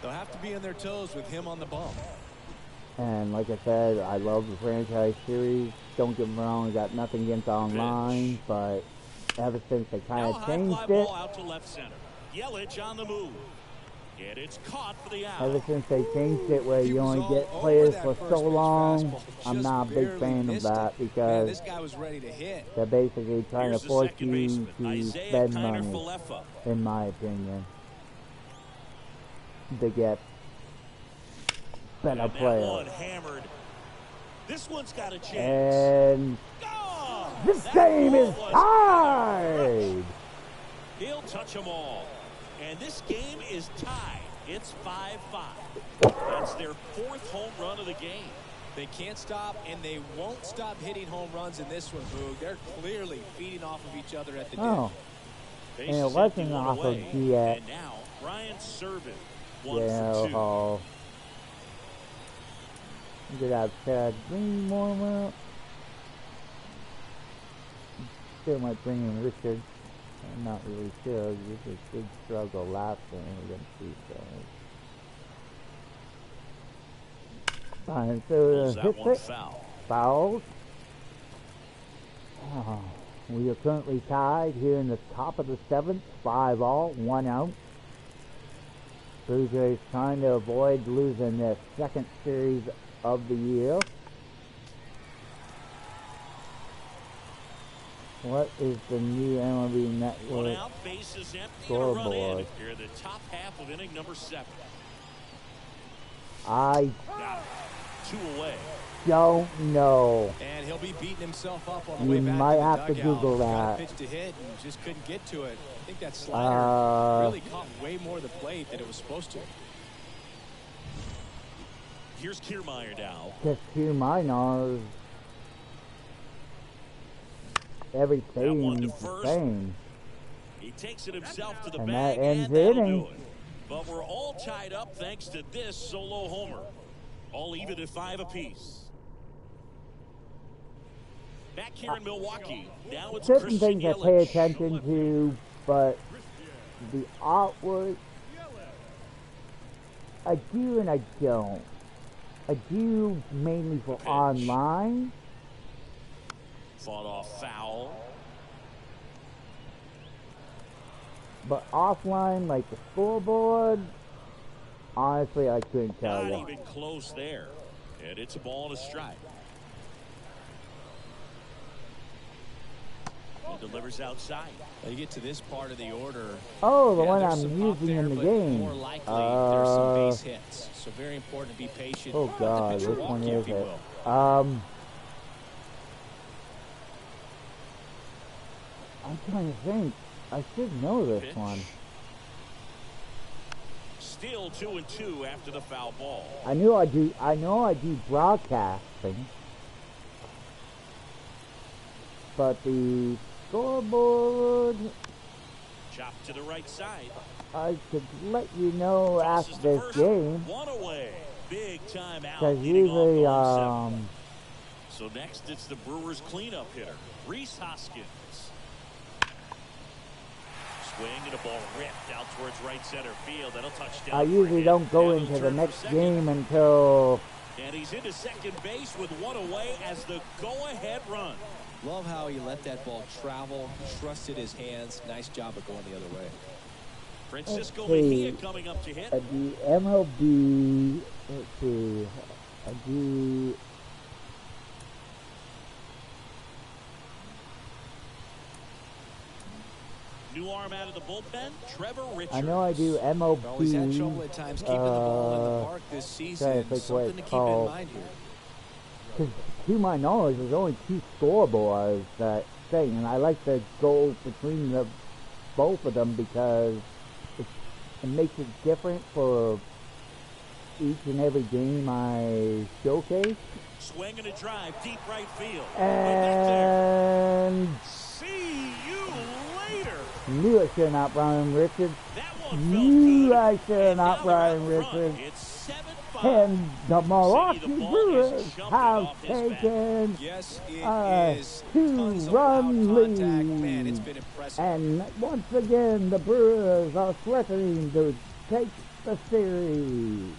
They'll have to be on their toes with him on the bump. And like I said, I love the franchise series. Don't get me wrong, I got nothing against online, but ever since they kind of changed it, out to left center. Yelich on the move. And it's caught for the out. Ever since they changed it where you only get players for so long, I'm not a big fan of that because they're basically trying to force you to spend money, in my opinion, to get better players. This one's got a chance. And this game is tied. He'll touch them all. And this game is tied. It's 5-5. That's their fourth home run of the game. They can't stop, and they won't stop hitting home runs in this one, Boog. They're clearly feeding off of each other at the and it wasn't off of yet. And now, Brian Serven, 1 for 2. Get out Chad Green warm up. Still might bring in Richard. I'm not really sure. This was a big struggle last game against these guys. Fine, so hits it. Fouls. We are currently tied here in the top of the 7th. 5-all, 1 out. Blue Jays trying to avoid losing their second series of the year. What is the new MLB Network out, bases empty, scoreboard? Here in the top half of inning number 7. I Got it. 2 away. Don't know. And he'll be beating himself up on the way You back might to the have to dugout. Google Got a that. pitch to hit and just couldn't get to it. I think that slider really caught way more of the plate than it was supposed to. Here's Kiermaier now. Just Kiermaier. Everything's the same. He takes it himself to the And bag, that ends and the that'll inning. do it. But we're all tied up thanks to this solo homer. All even at 5 apiece. Back here in Milwaukee, now it's Certain Christian things I pay Yelich. attention to, but the artwork, I do and I don't. I do mainly for Pitch. online. Fought off foul. But offline, like the scoreboard, honestly, I couldn't tell Not you. even close there. And it's a ball and a strike. He delivers outside. Well, you get to this part of the order. Oh, the one there's I'm some pop using there, in the but game. more likely, there's some base hits. So very important to be patient. Oh Let the God, pitcher which walk one you, is if you it? will. I'm trying to think. I should know this Pitch. one. Still 2-2 after the foul ball. I know I do broadcasting, but the scoreboard, Chopped to the right side. I could let you know Tosses after the this first. game, 1 away. Big time out. because leading off usually, the home seven. So next it's the Brewers cleanup hitter, Rhys Hoskins. Swing and a ball ripped out towards right center field. That'll touch down. I usually don't go into the next game until. And he's into second base with 1 away as the go-ahead run. Love how he let that ball travel, trusted his hands. Nice job of going the other way. Francisco Okay. Mejia coming up to hit. At the MLB, let's see, I do. New arm out of the bullpen, Trevor Richards. I know I do MLB. Well, he's had trouble at times keeping the ball in the park this season. think what Something it's to keep called. in mind here. Because to my knowledge, there's only 2 scoreboards that thing, and I like to go between the both of them because it makes it different for each and every game I showcase. Swing and a drive, deep right field. And See you later. knew I should not Brian Richards. That one Knew felt I good. should And not now they're out Brian in front. Richards. It's 7-5. And the Milwaukee See, the ball Brewers is jumping have off his bat. taken Yes, it a is. Tons of 2-run loud contact. Man, lead. it's been impressive. And once again, the Brewers are threatening to take the series.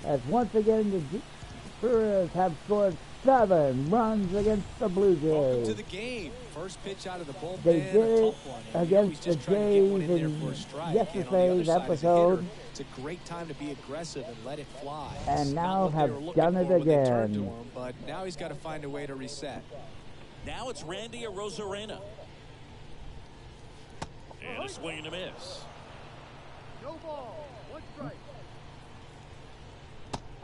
As once again, the Brewers have scored 7 runs against the Blue Welcome to Jays. the game. First pitch out of the bullpen. They a did tough one. And against he's just the trying to get one in Jays there in for a strike. yesterday's And on the other side, as a episode. hitter, it's a great time to be aggressive and let it fly. And It's now not what they have were looking done it for when they turned to again. him, but now he's got to find a way to reset. Now it's Randy Arozarena. And a swing and a miss. No ball, 1 strike.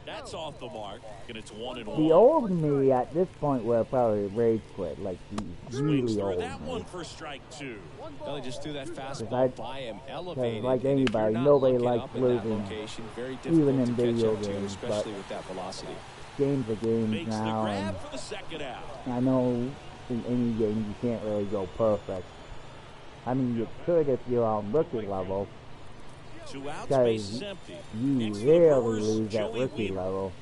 That's off the mark, and it's 1-1. The old me at this point would have probably rage quit, like the Swings really through old that me. one for strike 2. Well, he just threw that I- fastball by him, elevated. like and if you're anybody, not nobody looking likes up in that losing, location, very even difficult in to video catch up to, games, especially but- with that velocity. Games are games Makes the now, grab for the second out. and I know in any game you can't really go perfect. I mean, you could if you're on rookie level, 2 outs, because base is empty. you Next to the rarely Brewers, lose at Joey rookie Wheeler. level.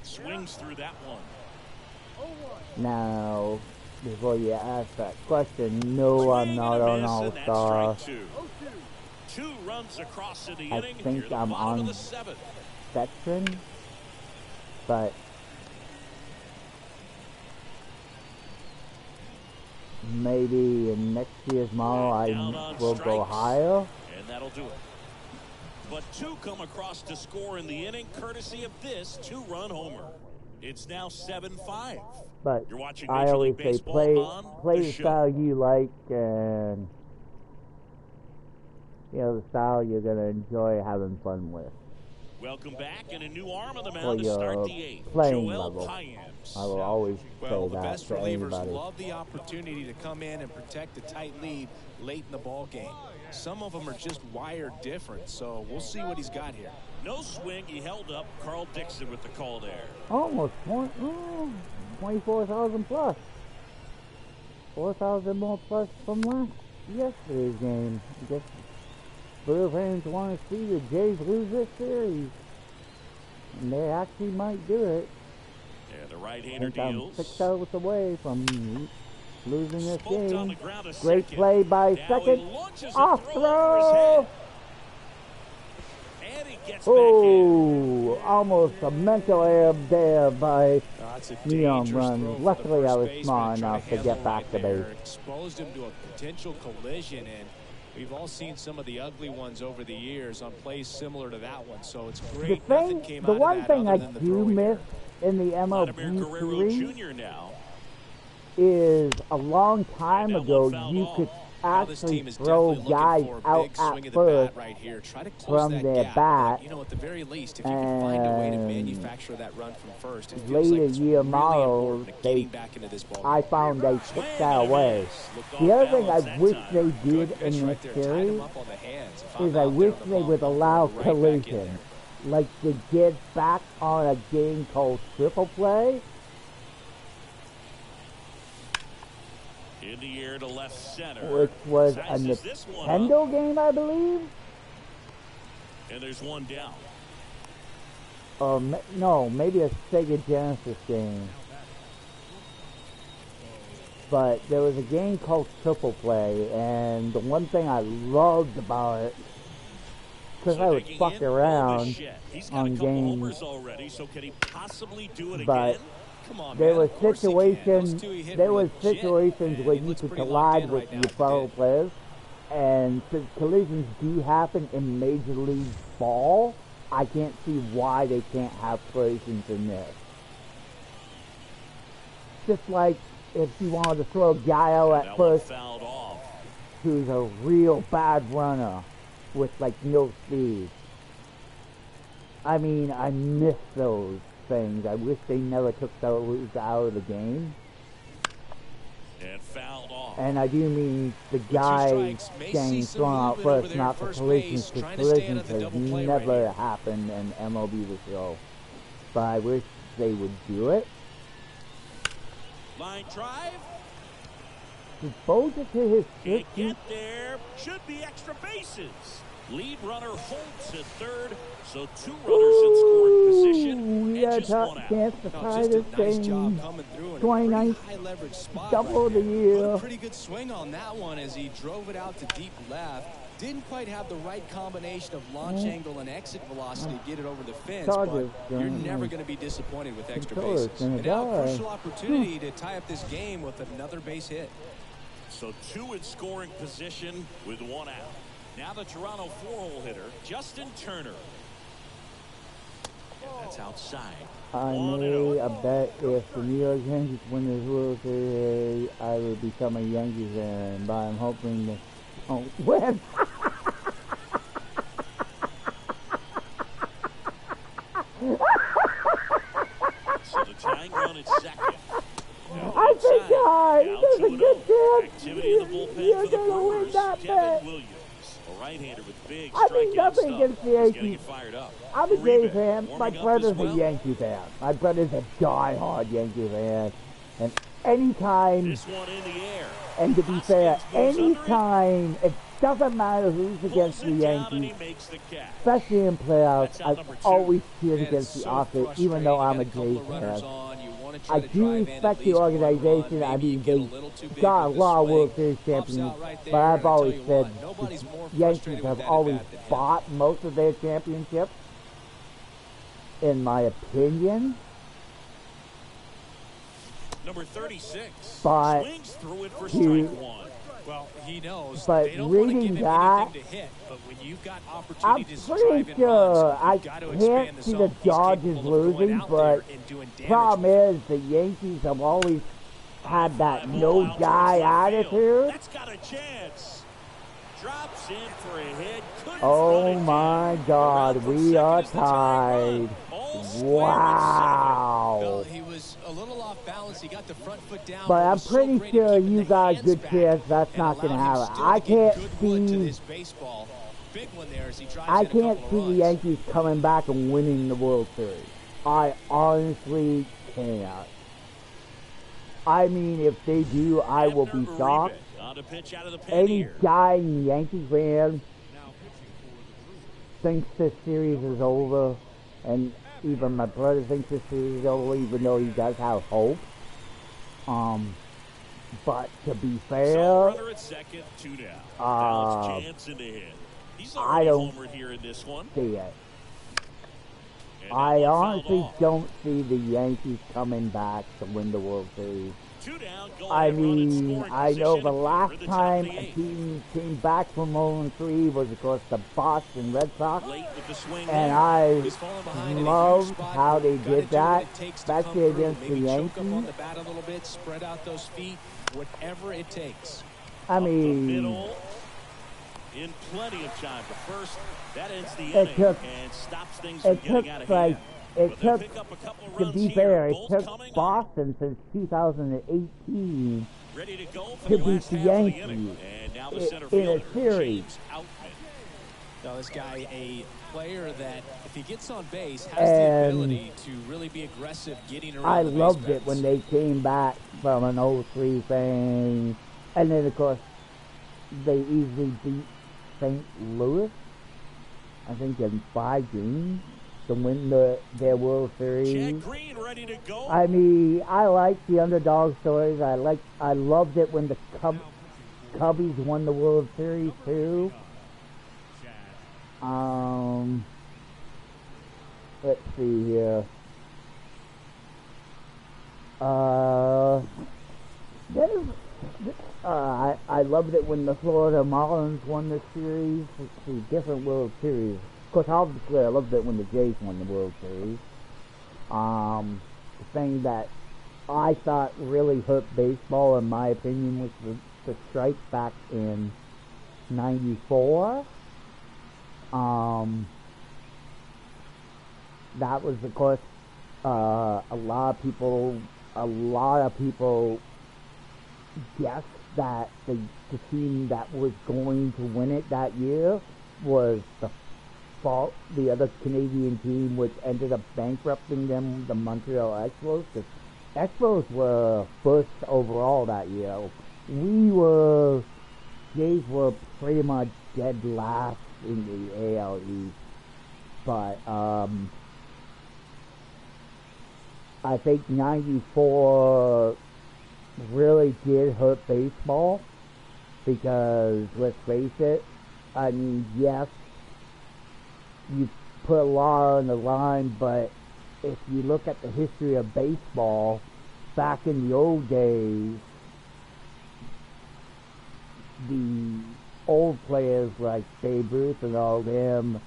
Swings through that one. 0-1. Now, before you ask that question, no, I'm Swing not and a an miss, and all-star. that's strike 2. 2 runs across in the I inning. think Near the I'm bottom on of the 7th. Veteran, but maybe in next year's model Down I on will go strikes. higher. And that'll do it. But 2 come across to score in the inning, courtesy of this 2-run homer. It's now 7-5. But You're watching I Major always League say Baseball play on the the show. style you like, and the style you're gonna enjoy having fun with. Welcome back, and a new arm on the mound to start the eighth. Playing Joel level. Payams. I will always say the that best to relievers anybody. love the opportunity to come in and protect a tight lead late in the ball game. Some of them are just wired different, so we'll see what he's got here. No swing. He held up. Carl Dixon with the call there. Almost 24,000 plus. 4,000 more plus from yesterday's game. I guess Blue fans want to see the Jays lose this series. And they actually might do it. Yeah, the right-hander I'm deals. 6 outs away from losing this Smoked on game. the ground a Great second. play by Now second. he launches a Off throw over his throw. head. And he gets back in. Oh, almost a mental error there by That's a Neon dangerous Run. throw for Luckily, the I first was baseman smart trying enough to handle get back right to there. base. Exposed him to a potential collision, and we've all seen some of the ugly ones over the years on plays similar to that one. So it's great. Nothing came The out one of that thing I other than the do throwing miss error. in the Vladimir MLB Guerrero series Jr. now. is a long time And that ago one fouled you off. could Now this actually team is throw definitely looking guys for a out big swing at of the first bat right here. Try to close from that their gap. bat, But, you know, at the very least, if you can find a way to and manufacture that run from first, it feels later like it's year really models, important to getting back into this ball game. I found they took Swing that and a away. miss. Looked The off other thing balance I that wish time. they Good did pitch in this right there. Tied series him up on the hands. If I'm is I out wish there on the they bump, would I'm allow right back in collision, there. like they did back on a game called Triple Play. In the air to left center. Which was a Sizes this one Nintendo up, game, I believe. and there's one down. Or no, maybe a Sega Genesis game. But there was a game called Triple Play, and the one thing I loved about it, because I would digging fuck in, around Bichette. He's got on a couple games, homers already, so can he possibly do it but again? Come on, there man. was Of course he can. Those situations, two he hit there were was legit, situations and where he you looks could pretty locked collide in with right now your at the fellow dish. players, and since collisions do happen in Major League Ball, I can't see why they can't have collisions in this. Just like if you wanted to throw a guy out That at one first fouled off. who's a real bad runner with like no speed. I mean, I miss those things. I wish they never took those out of the game. And fouled off. And I do mean the guy strikes, may see getting some thrown out movement over first, there not at the first collisions, base, because trying to stay out collisions of the has double play right never here. happened in MLB The Show. But I wish they would do it. Line drive. Did Bo just hit his Can't 15th? get there. Should be extra bases. Lead runner holds at third, so two runners in scoring position We and had just a one out. chance to No, tie just this a nice thing. job coming through in a 29th pretty high leverage spot double right of the there. year. Put a pretty good swing on that one as he drove it out to deep left. Didn't quite have the right combination of launch angle and exit velocity to get it over the fence, Chargers but you're gonna- never going to be disappointed with extra Controller's bases. gonna And now a die. crucial opportunity to tie up this game with another base hit. So two in scoring position with one out. Now the Toronto four-hole hitter, Justin Turner. And that's outside. I 1-0. made a bet if the New York Yankees win this World Series, I would become a Yankees fan, but I'm hoping they don't win. So the tying run at second. Now I think inside, now there's a 2-0. good chance Activity in the bullpen you're for the gonna win Brewers. that Devin bet. Williams, a right-hander with big I think strikeout nothing stuff. against the He's getting Yankees. it fired up. I'm a Uribe Jays fan. My warming up brother's as well. a Yankee fan. My brother's a die-hard Yankee fan. And anytime, This one in the air. and to be fair, Hoskins moves under it. anytime, it doesn't matter who's against Pulls the it down and Yankees, he makes the catch. especially in playoffs, That's out I've number two. always cheered Man, against it's the so offense, even though I'm a frustrating. Jays You got a couple of runners fan. on. You wanna try I to do drive in respect at the least one organization. run. I Maybe you mean, get a they little too big got a with the lot of swing. World Series Pops champions, out right there, but I've and I tell always you said what, nobody's more the Yankees frustrated have with that always at-bat than him. bought most of their championships, in my opinion. Number 36. But Swings through it for he- strike one. Well, he knows But they don't want to reading give him that, anything to hit, but when you've got I'm opportunities to pretty drive in sure runs, I you've got to can't expand the see zone. the He's Dodgers capable of going losing, out but there and doing damage problem with it. is the Yankees have always had that Fly ball no out guy towards left field. attitude. That's got a chance. Drops in for a hit. Oh my God, we are tied. Wow. Well, he was a little off balance. He got the front foot down. But I'm pretty sure you got a good chance that's not going to happen. I can't see. Big one there as he drives I can't see the Yankees coming back and winning the World Series. I honestly can't. I mean, if they do, I will be shocked. Any guy in Yankee fan thinks this series is over, and even my brother thinks this series is over, even though he does have hope. But to be fair, I don't see it. I honestly don't see the Yankees coming back to win the World Series. I mean, I know the last time a team came back from 0-3 was, of course, the Boston Red Sox. And I loved how they did that, especially against the Yankees. I mean, in plenty of time. The first, that ends the inning and stops things from getting out of hand. It took, to be fair, it took Boston since 2018 to beat the Yankees in a series. Now this guy, a player that, if he gets on base, has the ability to really be aggressive getting around I the base loved it paths. when they came back from an 0-3 thing. And then, of course, they easily beat St. Louis, I think, in 5 games to win their World Series. Chad Green ready to go. I mean, I like the underdog stories. I loved it when the Cubbies won the World Series too. Let's see here. I loved it when the Florida Marlins won the series. Let's see, different World Series. Of course, obviously, I loved it when the Jays won the World Series. The thing that I thought really hurt baseball, in my opinion, was the strike back in '94. That was, of course, a lot of people guessed that the team that was going to win it that year was the other Canadian team, which ended up bankrupting them, the Montreal Expos. The Expos were first overall that year. Jays were pretty much dead last in the AL East. But I think '94 really did hurt baseball because, let's face it, I mean, yes, you put a lot on the line, but if you look at the history of baseball, back in the old days, the old players like Babe Ruth and all them,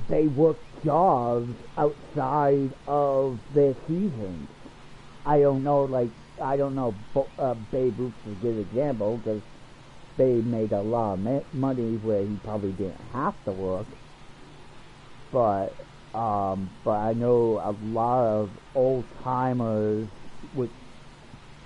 they worked jobs outside of their seasons. I don't know, Babe Ruth's a good example because Babe made a lot of money where he probably didn't have to work. But I know a lot of old timers, which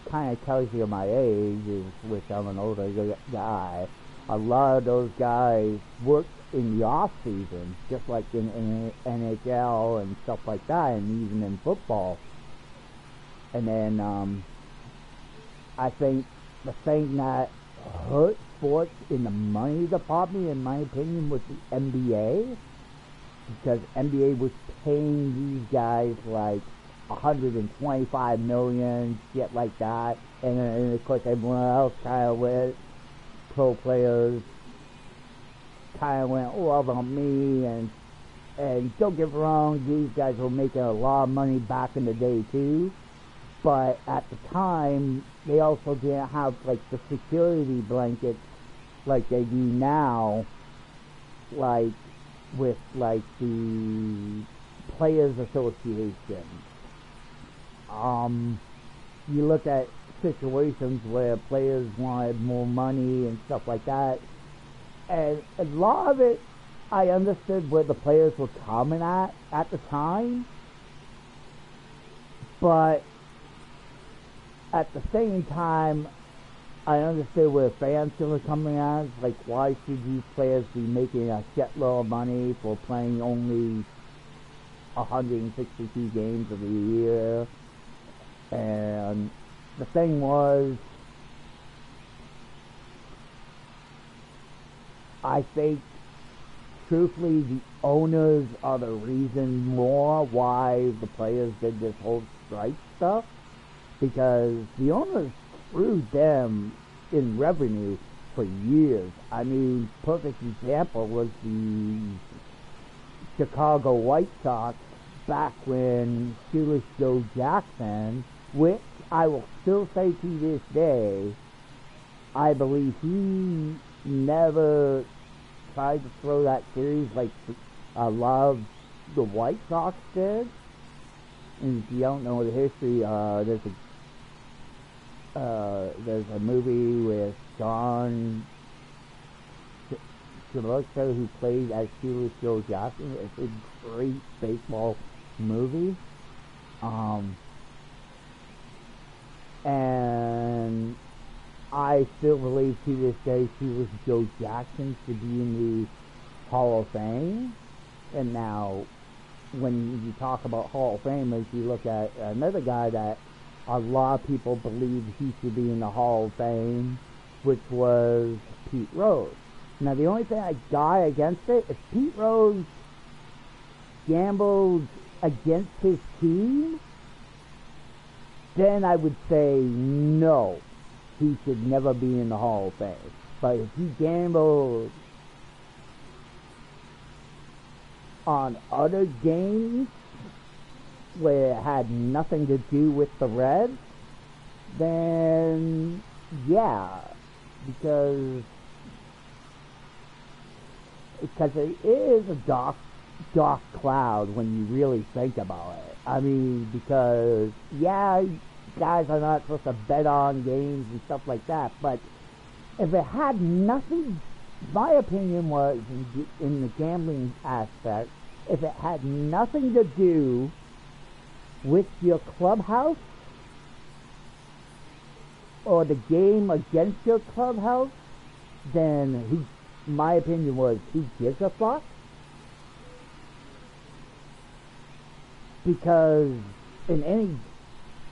kind of tells you my age, which I'm an older guy. A lot of those guys worked in the off season, just like in NHL and stuff like that, and even in football. And then I think the thing that hurt sports in the money department, in my opinion, was the NBA, because NBA was paying these guys like $125 million, shit like that, and of course everyone else kind of went, pro players kind of went, oh, about me, and don't get me wrong, these guys were making a lot of money back in the day too, but at the time they also didn't have like the security blankets like they do now, like with like the Players Association. You look at situations where players wanted more money and stuff like that. And a lot of it, I understood where the players were coming at the time. But at the same time, I understood where fans were coming at. Like, why should these players be making a shitload of money for playing only 162 games of the year? And the thing was, I think, truthfully, the owners are the reason more why the players did this whole strike stuff, because the owners screwed them in revenue for years. I mean, perfect example was the Chicago White Sox back when Shoeless Joe Jackson, which I will still say to this day, I believe he never tried to throw that series like a lot of the White Sox did. And if you don't know the history, there's a movie with John Travolta who played as Shoeless Joe Jackson. It's a great baseball movie. And I still believe to this day Shoeless Joe Jackson should be in the Hall of Fame. And now, when you talk about Hall of Famers, you look at another guy that a lot of people believe he should be in the Hall of Fame, which was Pete Rose. Now, the only thing I got against it, if Pete Rose gambled against his team, then I would say no, he should never be in the Hall of Fame. But if he gambled on other games where it had nothing to do with the Reds, then yeah, because it is a dark cloud when you really think about it. I mean, because yeah, guys are not supposed to bet on games and stuff like that, but if it had nothing, my opinion was in the gambling aspect, if it had nothing to do with your clubhouse or the game against your clubhouse, then my opinion was, who gives a fuck? Because in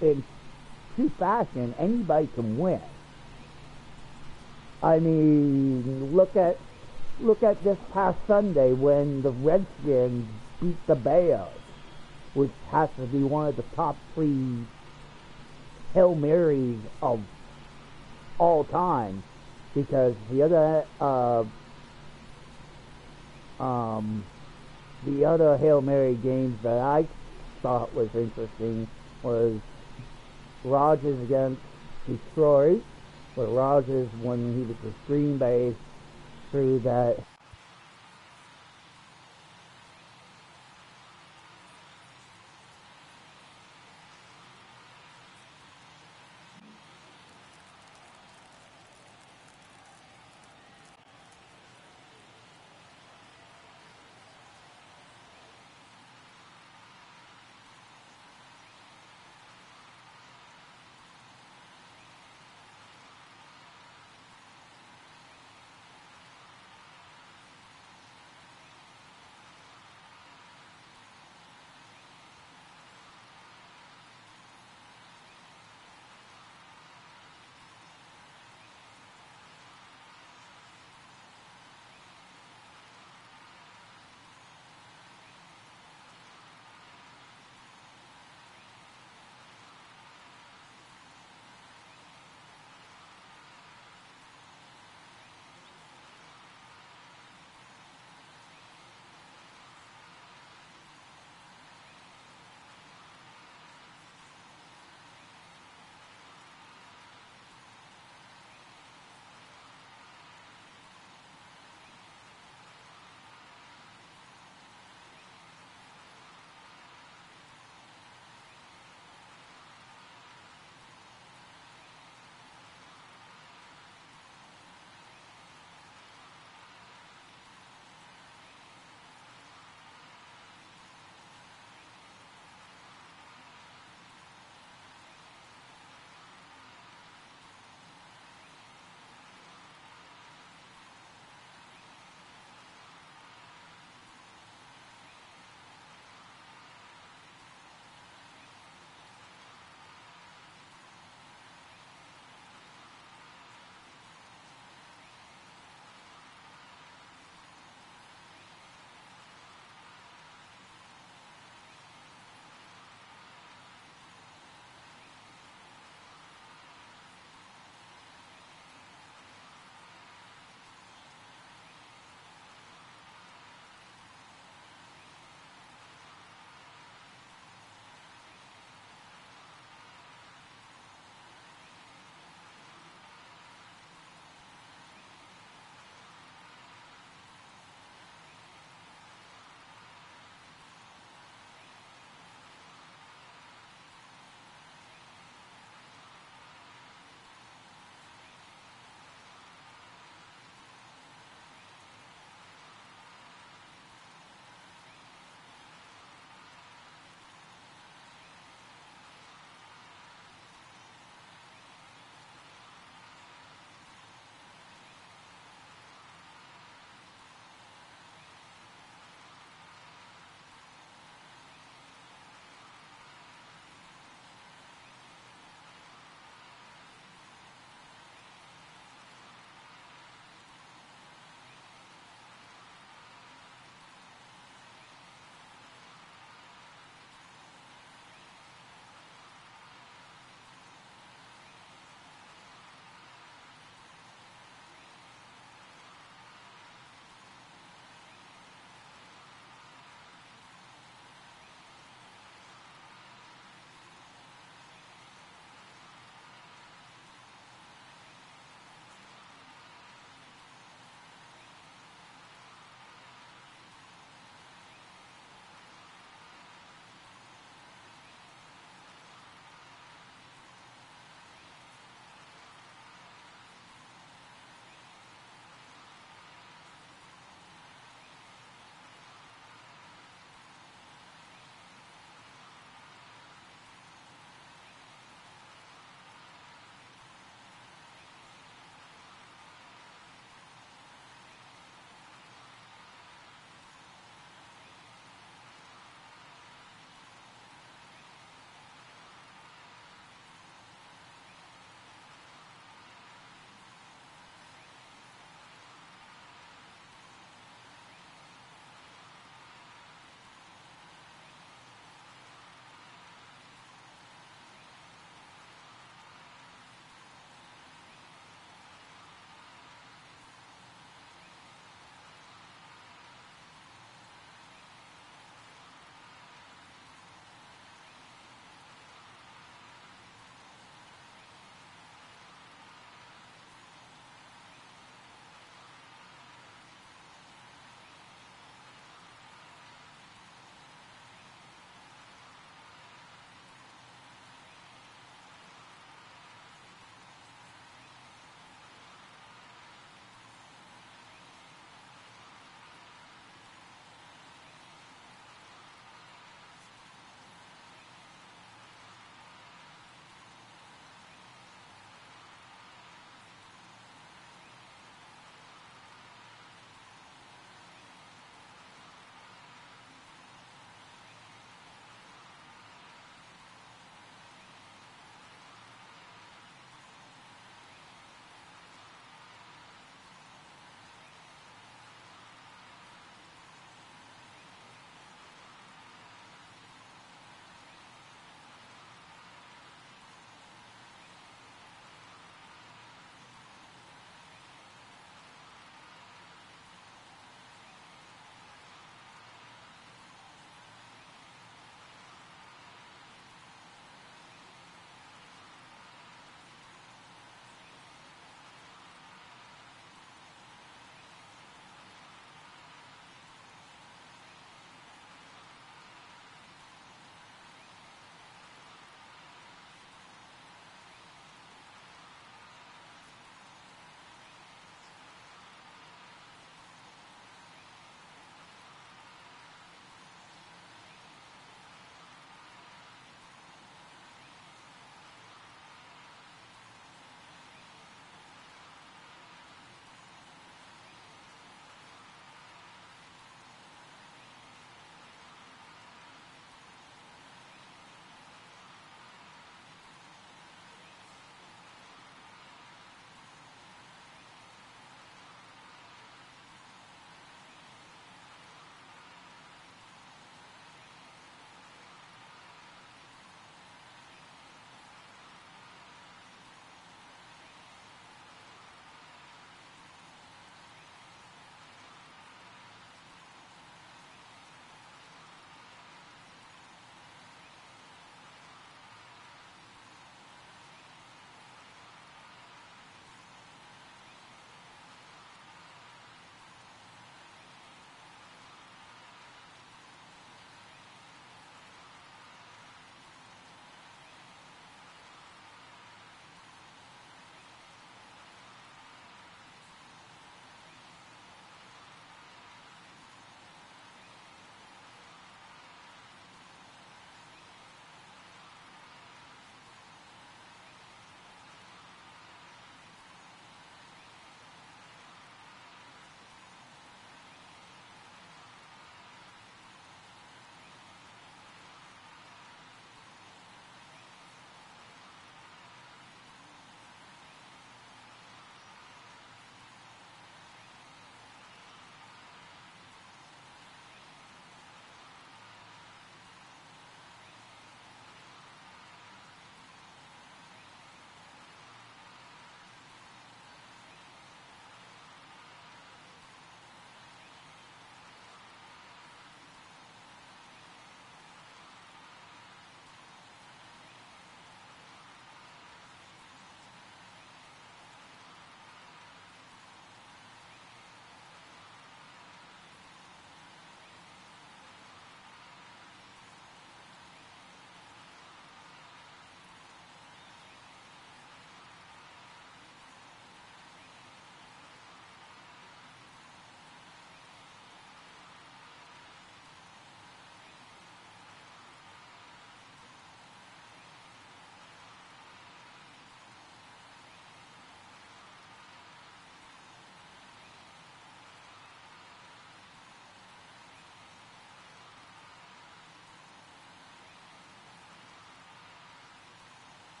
true fashion, anybody can win. I mean, look at this past Sunday when the Redskins beat the Bears, which has to be one of the top 3 Hail Marys of all time, because the other Hail Mary games that I thought was interesting was Rodgers against Detroit, where Rodgers, when he was with Green Bay, threw that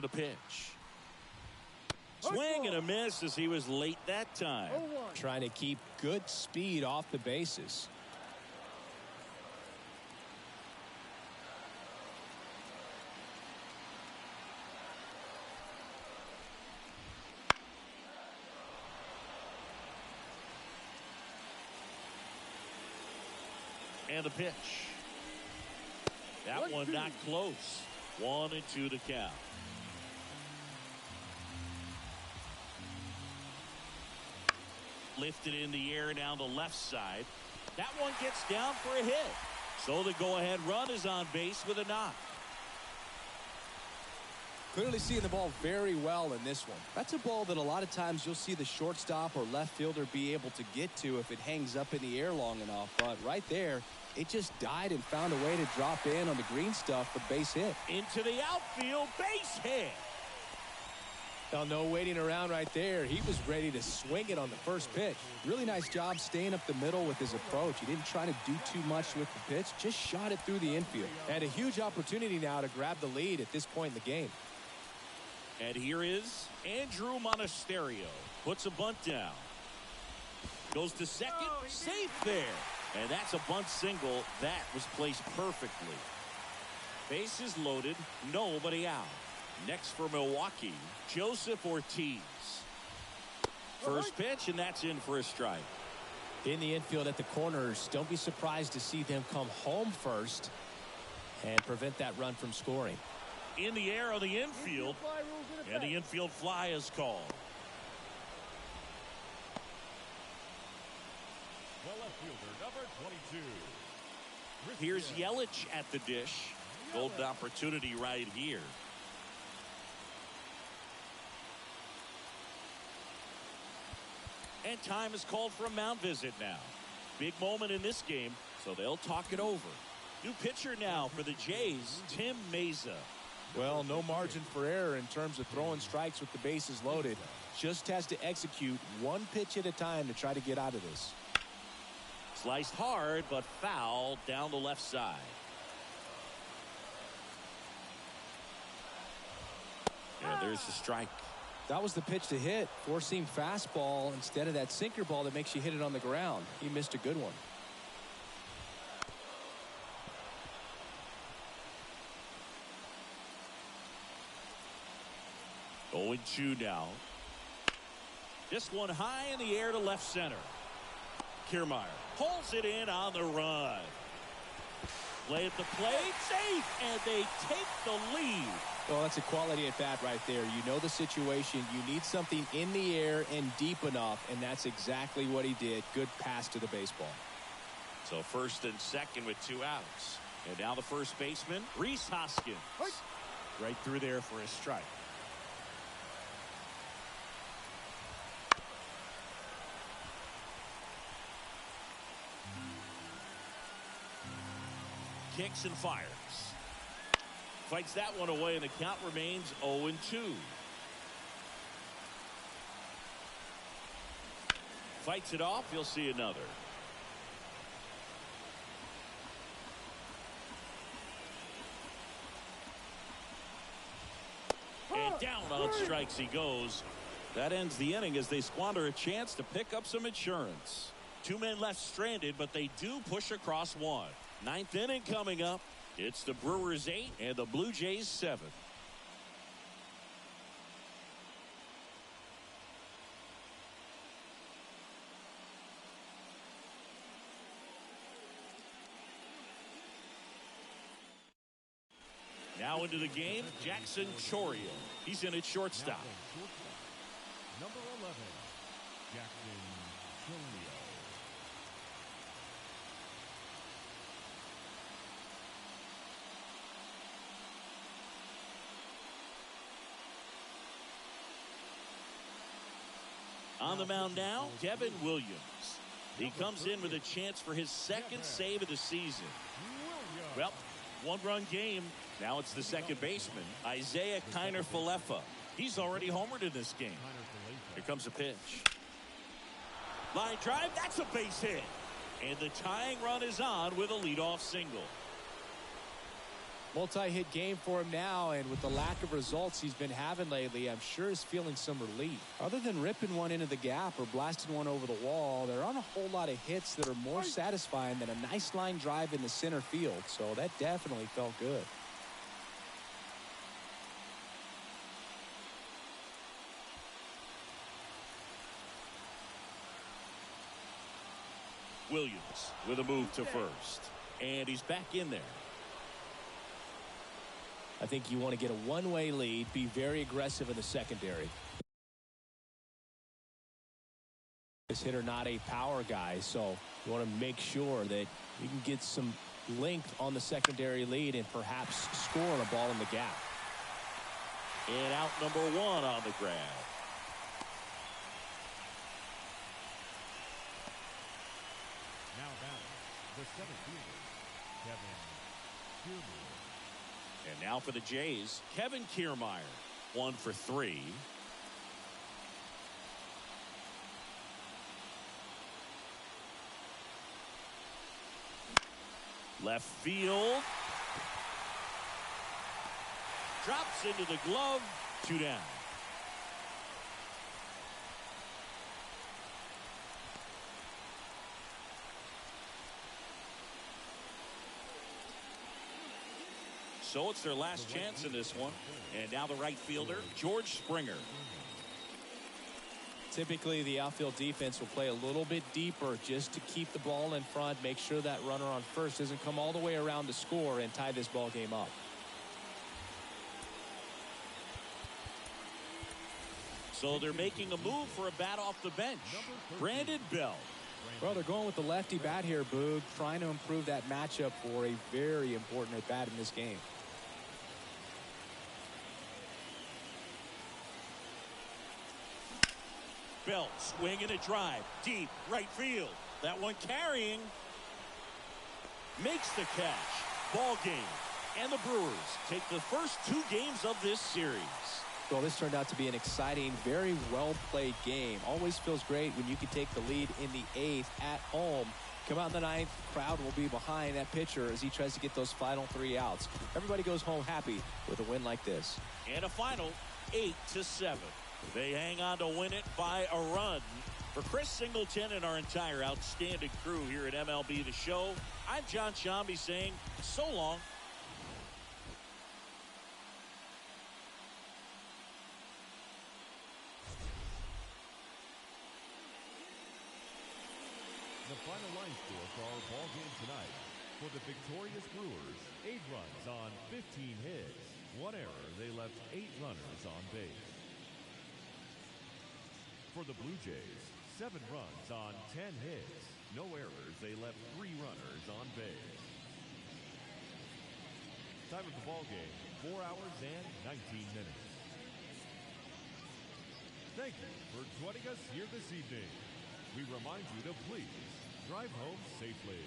And a pitch. Swing and a miss as he was late that time. Trying to keep good speed off the bases. And the pitch. That one not close. 1-2 to count. Lifted in the air down the left side. That one gets down for a hit. So the go-ahead run is on base with a knock. Clearly seeing the ball very well in this one. That's a ball that a lot of times you'll see the shortstop or left fielder be able to get to if it hangs up in the air long enough. But right there, it just died and found a way to drop in on the green stuff for base hit. Into the outfield, base hit. Well, no waiting around right there. He was ready to swing it on the first pitch. Really nice job staying up the middle with his approach. He didn't try to do too much with the pitch, just shot it through the infield. And a huge opportunity now to grab the lead at this point in the game. And here is Andrew Monasterio. Puts a bunt down. Goes to second. Safe there. And that's a bunt single. That was placed perfectly. Bases loaded. Nobody out. Next for Milwaukee, Joseph Ortiz. First pitch, and that's in for a strike. In the infield at the corners, don't be surprised to see them come home first and prevent that run from scoring. In the air on the infield, and the infield fly is called. The left fielder, number 22. Here's Yelich at the dish. Golden opportunity right here. And time is called for a mound visit now. Big moment in this game, so they'll talk it over. New pitcher now for the Jays, Tim Meza. Well, no margin for error in terms of throwing strikes with the bases loaded. Just has to execute one pitch at a time to try to get out of this. Sliced hard, but foul down the left side. Yeah, there's the strike. That was the pitch to hit. Four-seam fastball instead of that sinker ball that makes you hit it on the ground. He missed a good one. Oh, 0-2 now. This one high in the air to left center. Kiermaier pulls it in on the run. Play at the plate, safe, and they take the lead. Well, that's a quality at bat right there. You know the situation. You need something in the air and deep enough, and that's exactly what he did. Good pass to the baseball. So first and second with 2 outs. And now the first baseman, Rhys Hoskins. Right through there for a strike. Kicks and fires. Fights that one away, and the count remains 0-2. Fights it off. You'll see another. And down on strikes he goes. That ends the inning as they squander a chance to pick up some insurance. 2 men left stranded, but they do push across one. 9th inning coming up. It's the Brewers 8 and the Blue Jays 7. Now into the game, Jackson Chourio. He's in at shortstop. Number 11, Jackson Chourio. On the mound now, Devin Williams. He comes in with a chance for his 2nd save of the season. Well, 1-run game. Now it's the second baseman, Isaiah Kiner-Falefa. He's already homered in this game. Here comes a pitch. Line drive, that's a base hit. And the tying run is on with a leadoff single. Multi-hit game for him now, and with the lack of results he's been having lately, I'm sure he's feeling some relief. Other than ripping one into the gap or blasting one over the wall, there aren't a whole lot of hits that are more satisfying than a nice line drive in the center field, so that definitely felt good. Williams with a move to first, and he's back in there. I think you want to get a one-way lead, be very aggressive in the secondary. This hitter not a power guy, so you want to make sure that you can get some length on the secondary lead and perhaps score on a ball in the gap. And out number 1 on the grab. Now batting, the center fielder, Kevin Kiermaier. And now for the Jays, Kevin Kiermaier, 1 for 3. Left field. Drops into the glove. 2 down. So it's their last chance in this one. And now the right fielder, George Springer. Typically, the outfield defense will play a little bit deeper just to keep the ball in front, make sure that runner on first doesn't come all the way around to score and tie this ball game up. So they're making a move for a bat off the bench. Brandon Bell. Well, they're going with the lefty bat here, Boog, trying to improve that matchup for a very important at bat in this game. Bell swinging a drive deep right field. That one carrying. Makes the catch. Ball game. And the Brewers take the first 2 games of this series. Well, this turned out to be an exciting, very well-played game. Always feels great when you can take the lead in the 8th at home. Come out in the 9th, crowd will be behind that pitcher as he tries to get those final 3 outs. Everybody goes home happy with a win like this. And a final 8-7. They hang on to win it by a run. For Chris Singleton and our entire outstanding crew here at MLB The Show, I'm John Shambi saying so long. The final line score for our ball game tonight. For the victorious Brewers, 8 runs on 15 hits. 1 error, they left 8 runners on base. For the Blue Jays, 7 runs on 10 hits. No errors, they left 3 runners on base. Time of the ball game, 4 hours and 19 minutes. Thank you for joining us here this evening. We remind you to please drive home safely.